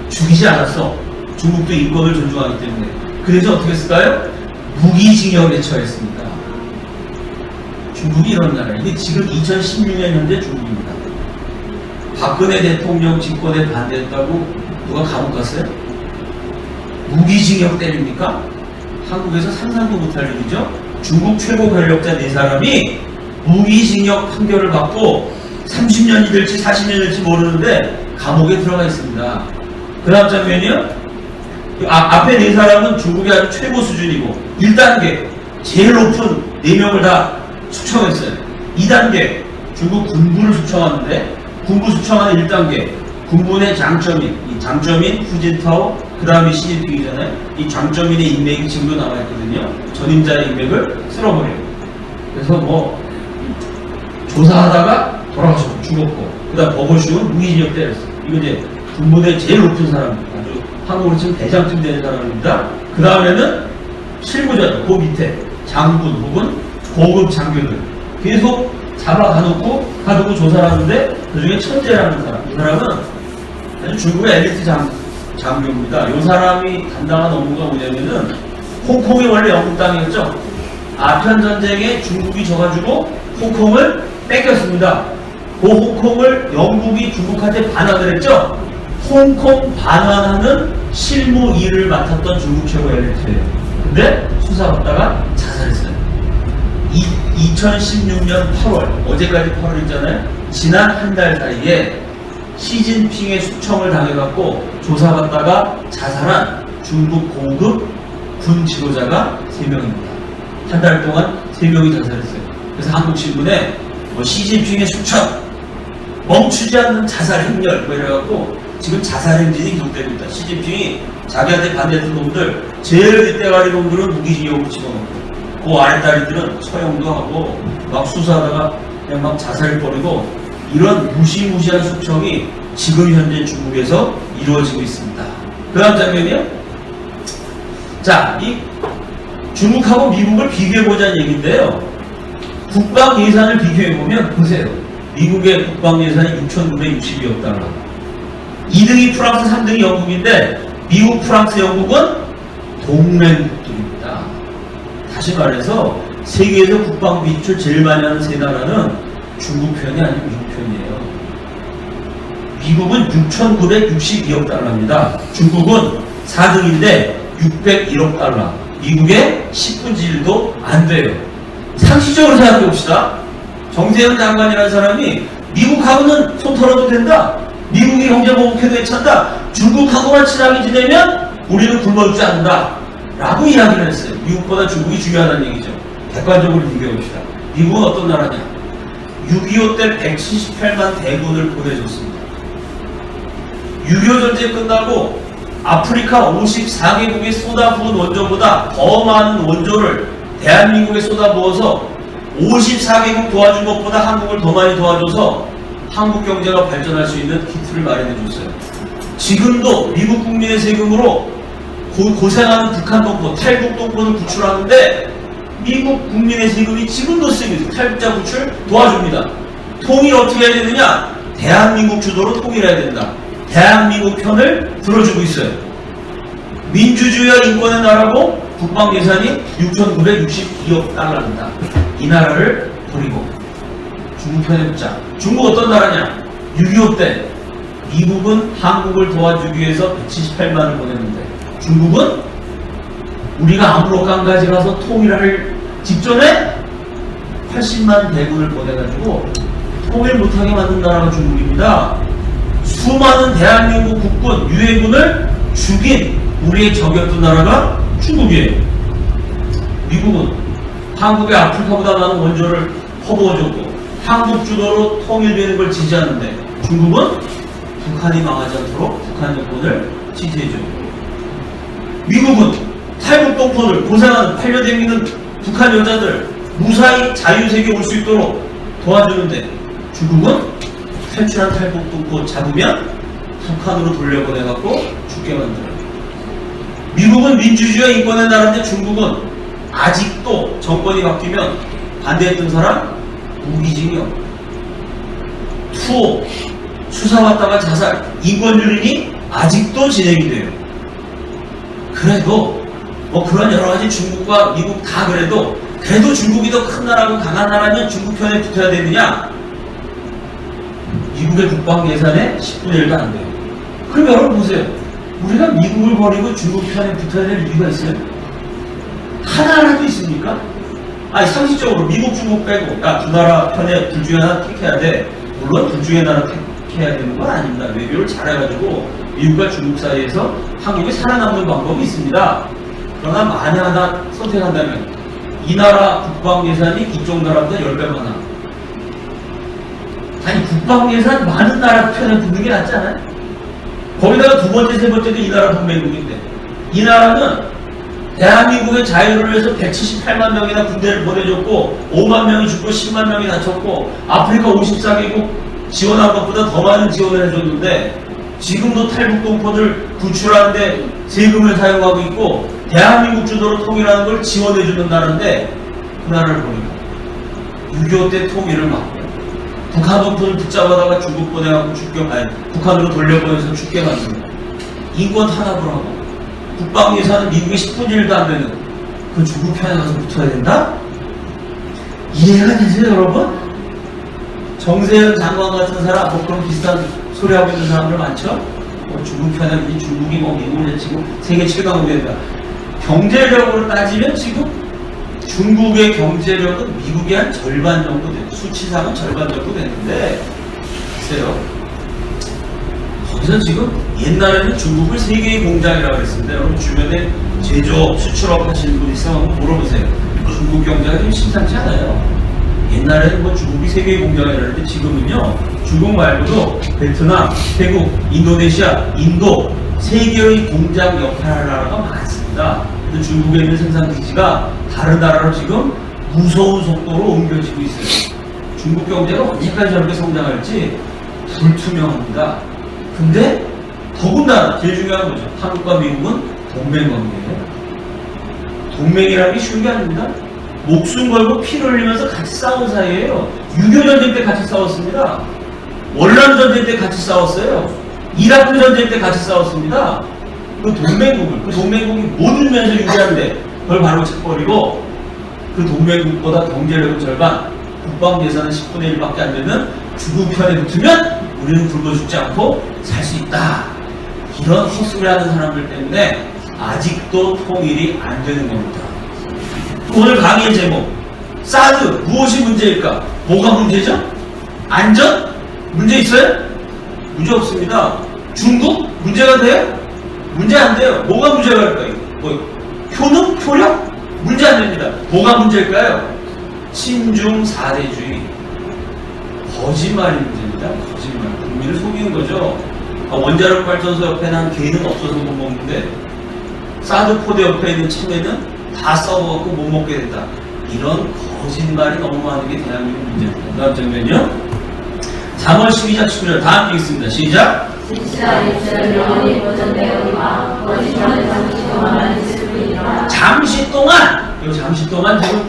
죽이지 않았어. 중국도 인권을 존중하기 때문에. 그래서 어떻게 했을까요? 무기징역에 처했습니다. 중국이 이런 나라예요. 이게 지금 2016년 현재 중국입니다. 박근혜 대통령 집권에 반대했다고 누가 감옥 갔어요? 무기징역 때립니까? 한국에서 상상도 못할 일이죠. 중국 최고 권력자 4사람이 무기징역 판결을 받고 30년이 될지 40년이 될지 모르는데 감옥에 들어가 있습니다. 그 다음 장면이요. 앞에 4사람은 중국의 아주 최고 수준이고 1단계 제일 높은 4명을 다 숙청했어요. 2단계 중국 군부를 숙청하는데 군부 숙청하는 1단계 군부의 장쩌민, 이 장쩌민, 후진타오, 그 다음에 시진핑이잖아요. 이 장쩌민의 인맥이 지금도 남아있거든요. 전임자의 인맥을 쓸어버려요. 그래서 뭐 조사하다가 돌아가셨고 죽었고, 그 다음 버거슈는 무기징역 때렸어요. 이거 이제 군부대 제일 높은 사람입니다. 아주 한국으로 치면 대장쯤 되는 사람입니다. 그 다음에는 실무자들, 그 밑에 장군 혹은 고급 장교들 계속 잡아가놓고 가두고 조사를 하는데 그 중에 천재라는 사람, 이 사람은 아주 중국의 엘리트 장교입니다. 이 사람이 담당한 업무가 뭐냐면은 홍콩이 원래 영국 땅이었죠. 아편 전쟁에 중국이 져가지고 홍콩을 뺏겼습니다. 그 홍콩을 영국이 중국한테 반환을 했죠. 홍콩 반환하는 실무 일을 맡았던 중국 최고 엘리트예요. 근데 수사받다가 자살했어요. 2016년 8월, 어제까지 8월이잖아요. 지난 한 달 사이에 시진핑의 숙청을 당해갖고 조사받다가 자살한 중국 고급 군 지도자가 3명입니다. 한 달 동안 3명이 자살했어요. 그래서 한국신문에 뭐 시진핑의 숙청, 멈추지 않는 자살 행렬 뭐 이래갖고 지금 자살 행진이 계속되고 있다. 시진핑이 자기한테 반대했던 놈들, 제일 윗대가리 놈들은 무기징역으로 집어넣고 그 아랫다리들은 처형도 하고 막 수사하다가 그냥 막 자살해버리고, 이런 무시무시한 숙청이 지금 현재 중국에서 이루어지고 있습니다. 그 다음 장면이요. 자, 이 중국하고 미국을 비교해보자는 얘기인데요. 국방 예산을 비교해보면 보세요. 미국의 국방 예산이 6,962억 달러. 2등이 프랑스, 3등이 영국인데 미국, 프랑스, 영국은 동맹국들입니다. 다시 말해서 세계에서 국방 비출 제일 많이 하는 세 나라는 중국 편이 아니고 미국 편이에요. 미국은 6,962억 달러입니다. 중국은 4등인데 601억 달러. 미국의 10분의 1도 안 돼요. 상식적으로 생각해 봅시다. 정세현 장관이라는 사람이 미국하고는 손 털어도 된다. 미국이 경제보복해도 괜찮다. 중국하고만 친하게 지내면 우리는 굶어 죽지 않는다. 라고 이야기를 했어요. 미국보다 중국이 중요하다는 얘기죠. 객관적으로 비교해 봅시다. 미국은 어떤 나라냐? 6.25 때 178만 대군을 보내줬습니다. 6.25 전쟁 끝나고 아프리카 54개국에 쏟아부은 원조보다 더 많은 원조를 대한민국에 쏟아부어서 54개국 도와준 것보다 한국을 더 많이 도와줘서 한국 경제가 발전할 수 있는 기틀을 마련해줬어요. 지금도 미국 국민의 세금으로 고생하는 북한 동포, 탈북 동포를 구출하는데 미국 국민의 세금이 지금도 쓰이고 있어요. 탈북자 구출 도와줍니다. 통일 어떻게 해야 되느냐? 대한민국 주도로 통일해야 된다. 대한민국 편을 들어주고 있어요. 민주주의와 인권의 나라고 국방 예산이 6,962억 달러입니다. 이 나라를 버리고 중국 편에 붙자. 중국 어떤 나라냐? 6.25 때 미국은 한국을 도와주기 위해서 178만을 보냈는데 중국은 우리가 아무로까지 가서 통일할 직전에 80만 대군을 보내가지고 통일 못하게 만든 나라가 중국입니다. 수많은 대한민국 국군, 유해군을 죽인 우리의 적이었던 나라가 중국이에요. 미국은 한국의 아프리카보다 많은 원조를 퍼부어줬고 한국 주도로 통일되는 걸 지지하는데 중국은 북한이 망하지 않도록 북한 정권을 지지해줘요. 미국은 탈북 동포들, 고생하는 팔려다니는 북한 여자들 무사히 자유세계 올 수 있도록 도와주는데 중국은 탈출한 탈북 동포 잡으면 북한으로 돌려보내갖고 죽게 만들어요. 미국은 민주주의와 인권의 나라인데 중국은 아직도 정권이 바뀌면 반대했던 사람 무기징역, 투옥, 수사받다가 자살, 인권유린이 아직도 진행이 돼요. 그래도 뭐 그런 여러가지 중국과 미국 다 그래도 중국이 더 큰 나라고 강한 나라면 중국 편에 붙어야 되느냐? 미국의 국방 예산의 10분의 1도 안 돼요. 그럼 여러분 보세요. 우리가 미국을 버리고 중국 편에 붙어야 될 이유가 있어요? 하나라도 있습니까? 아니 상식적으로 미국, 중국 빼고 두 나라 편에 둘 중에 하나 택해야 돼. 물론 둘 중에 하나 택해야 되는 건 아닙니다. 외교를 잘해가지고 미국과 중국 사이에서 한국이 살아남는 방법이 있습니다. 그러나 만약 하나 선택한다면 이 나라 국방 예산이 이쪽 나라보다 10배 많아. 아니 국방 예산 많은 나라 편에 붙는 게 낫지 않아요? 거기다가 두 번째, 세 번째도 이 나라 동맹국인데 이 나라는 대한민국의 자유를 위해서 178만 명이나 군대를 보내줬고 5만 명이 죽고 10만 명이 다쳤고 아프리카 54개국 지원한 것보다 더 많은 지원을 해줬는데 지금도 탈북동포들 구출하는데 세금을 사용하고 있고 대한민국 주도로 통일하는 걸 지원해주는 나라인데 그 나라를 보니까 6.25 때 통일을 막고 북한 동포를 붙잡아다가 중국 보내갖고 북한으로 돌려보내서 죽게 만듭니다. 인권 탄압을 하고 국방 예산은 미국의 10분의 1도 안 되는 그 중국 편에 가서 붙어야 된다? 이해가 되세요, 여러분? 정세현 장관 같은 사람, 뭐 그런 비슷한 소리 하고 있는 사람들 많죠? 뭐 중국 편에 중국이 뭐 미국을 해치고 세계 최강국이 된다. 경제력으로 따지면 지금 중국의 경제력은 미국의 한 절반 정도 돼요. 수치상은 절반 정도 되는데, 글쎄요. 거기서 지금 옛날에는 중국을 세계의 공장이라고 했습니다. 여러분 주변에 제조업, 수출업 하시는 분 있으면 한번 물어보세요. 중국 경제가 좀 심상치 않아요. 옛날에는 뭐 중국이 세계의 공장이라고 했는데 지금은요, 중국 말고도 베트남, 태국, 인도네시아, 인도, 세계의 공장 역할을 하는 나라가 많습니다. 근데 중국에 있는 생산 기지가 다른 나라로 지금 무서운 속도로 옮겨지고 있어요. 중국 경제가 언제까지 저렇게 성장할지 불투명합니다. 근데 더군다나 제일 중요한 거죠. 한국과 미국은 동맹관계예요. 동맹이라는 게 쉬운 게 아닙니다. 목숨 걸고 피를 흘리면서 같이 싸운 사이예요. 6.25 전쟁 때 같이 싸웠습니다. 월남 전쟁 때 같이 싸웠어요. 이라크 전쟁 때 같이 싸웠습니다. 그 동맹국이 모든 면에서 유리한데 그걸 바로 쳐버리고 그 동맹국보다 경제력은 절반, 국방 예산은 10분의 1밖에 안 되는 중국 편에 붙으면 우리는 굶어 죽지 않고 살 수 있다. 이런 헛소리 하는 사람들 때문에 아직도 통일이 안 되는 겁니다. 오늘 강의의 제목, 사드 무엇이 문제일까? 뭐가 문제죠? 안전? 문제 있어요? 문제 없습니다. 중국? 문제가 돼요? 문제 안 돼요. 뭐가 문제가 될까요? 뭐, 효능? 효력? 문제 안 됩니다. 뭐가 문제일까요? 친중 4대주의. 거짓말이 문제입니다. 거짓말. 국민을 속이는 거죠. 원자력 발전소 옆에는 한 개는 없어서 못 먹는데 사드 포대 옆에 있는 참외는 다 썩어갖고 못 먹게 된다. 이런 거짓말이 너무 많은 게 대한민국 문제입니다. 그 다음 장면이요. 잠언 12장 19절 다 함께 읽습니다. 시작. 잠시 동안, 잠시 동안 지금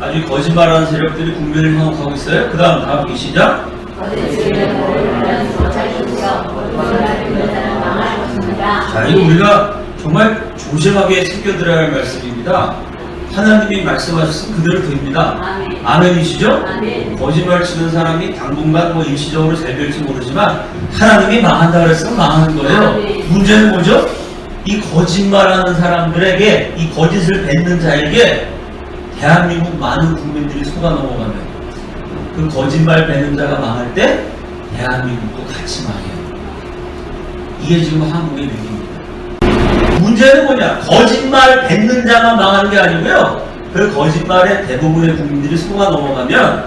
아주 거짓말하는 세력들이 국민을 현혹하고 있어요. 그 다음 다 함께 시작. 자, 이거 우리가 정말 조심하게 새겨들어야 할 말씀입니다. 하나님이 말씀하셨으면 그대로 됩니다. 아멘이시죠? 거짓말 치는 사람이 당분간 뭐 일시적으로 잘 될지 모르지만 하나님이 망한다 그랬으면 망하는 거예요. 문제는 뭐죠? 이 거짓말하는 사람들에게, 이 거짓을 뱉는 자에게 대한민국 많은 국민들이 속아 넘어가면 그 거짓말 뱉는 자가 망할 때 대한민국도 같이 망해요. 이게 지금 한국의 위기입니다. 문제는 뭐냐? 거짓말 뱉는 자만 망하는 게 아니고요. 그 거짓말에 대부분의 국민들이 속아 넘어가면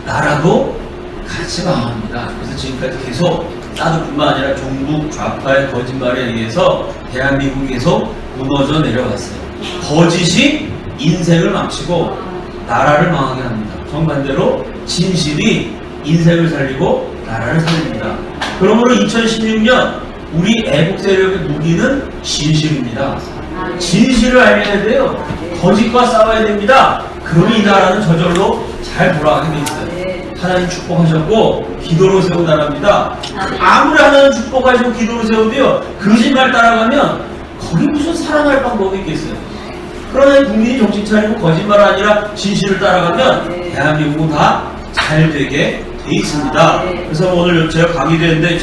나라도 같이 망합니다. 그래서 지금까지 계속 사드뿐만 아니라 종북 좌파의 거짓말에 의해서 대한민국이 계속 무너져 내려갔어요. 거짓이 인생을 망치고 나라를 망하게 합니다. 정반대로 진실이 인생을 살리고 나라를 살립니다. 그러므로 2016년 우리 애국 세력의 무기는 진실입니다. 진실을 알려야 돼요. 거짓과 싸워야 됩니다. 그러면 이 나라는 저절로 잘 돌아가게 돼 있어요. 하나님 축복하셨고 기도로 세운 나라입니다. 아무리 하나님 축복하시고 기도로 세우도요, 거짓말 따라가면 거기 무슨 살아날 방법이 있겠어요. 그러나 국민이 정신 차리고 거짓말 아니라 진실을 따라가면 대한민국은 다 잘 되게 돼 있습니다. 그래서 오늘 제가 강의되는데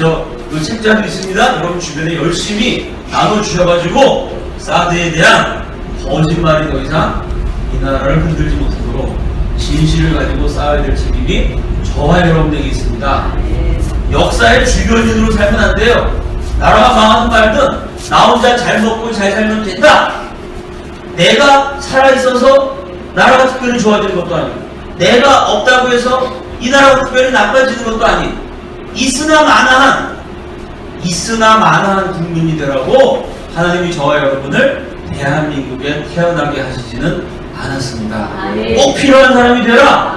그 책자도 있습니다. 여러분 주변에 열심히 나눠주셔가지고 사드에 대한 거짓말이 더 이상 이 나라를 흔들지 못하도록 진실을 가지고 싸워야 될 책임이 저와 여러분에게 있습니다. 역사의 주변인으로 살면 안 돼요. 나라가 망하든 말든 나 혼자 잘 먹고 잘 살면 된다. 내가 살아있어서 나라가 특별히 좋아지는 것도 아니고, 내가 없다고 해서 이 나라가 특별히 나빠지는 것도 아닌, 있으나 마나한 국민이 되라고 하나님이 저와 여러분을 대한민국에 태어나게 하시지는 않았습니다. 꼭 필요한 사람이 되라.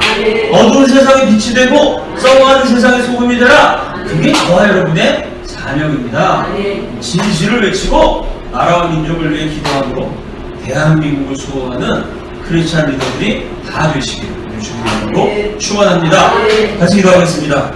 어두운 세상에 빛이 되고 썩어가는 세상의 소금이 되라. 그게 저와 여러분의 사명입니다. 진실을 외치고 나라와 민족을 위해 기도함으로 대한민국을 수호하는 크리스찬 리더들이 다 되시기를 주님으로 축원합니다. 같이 기도하겠습니다.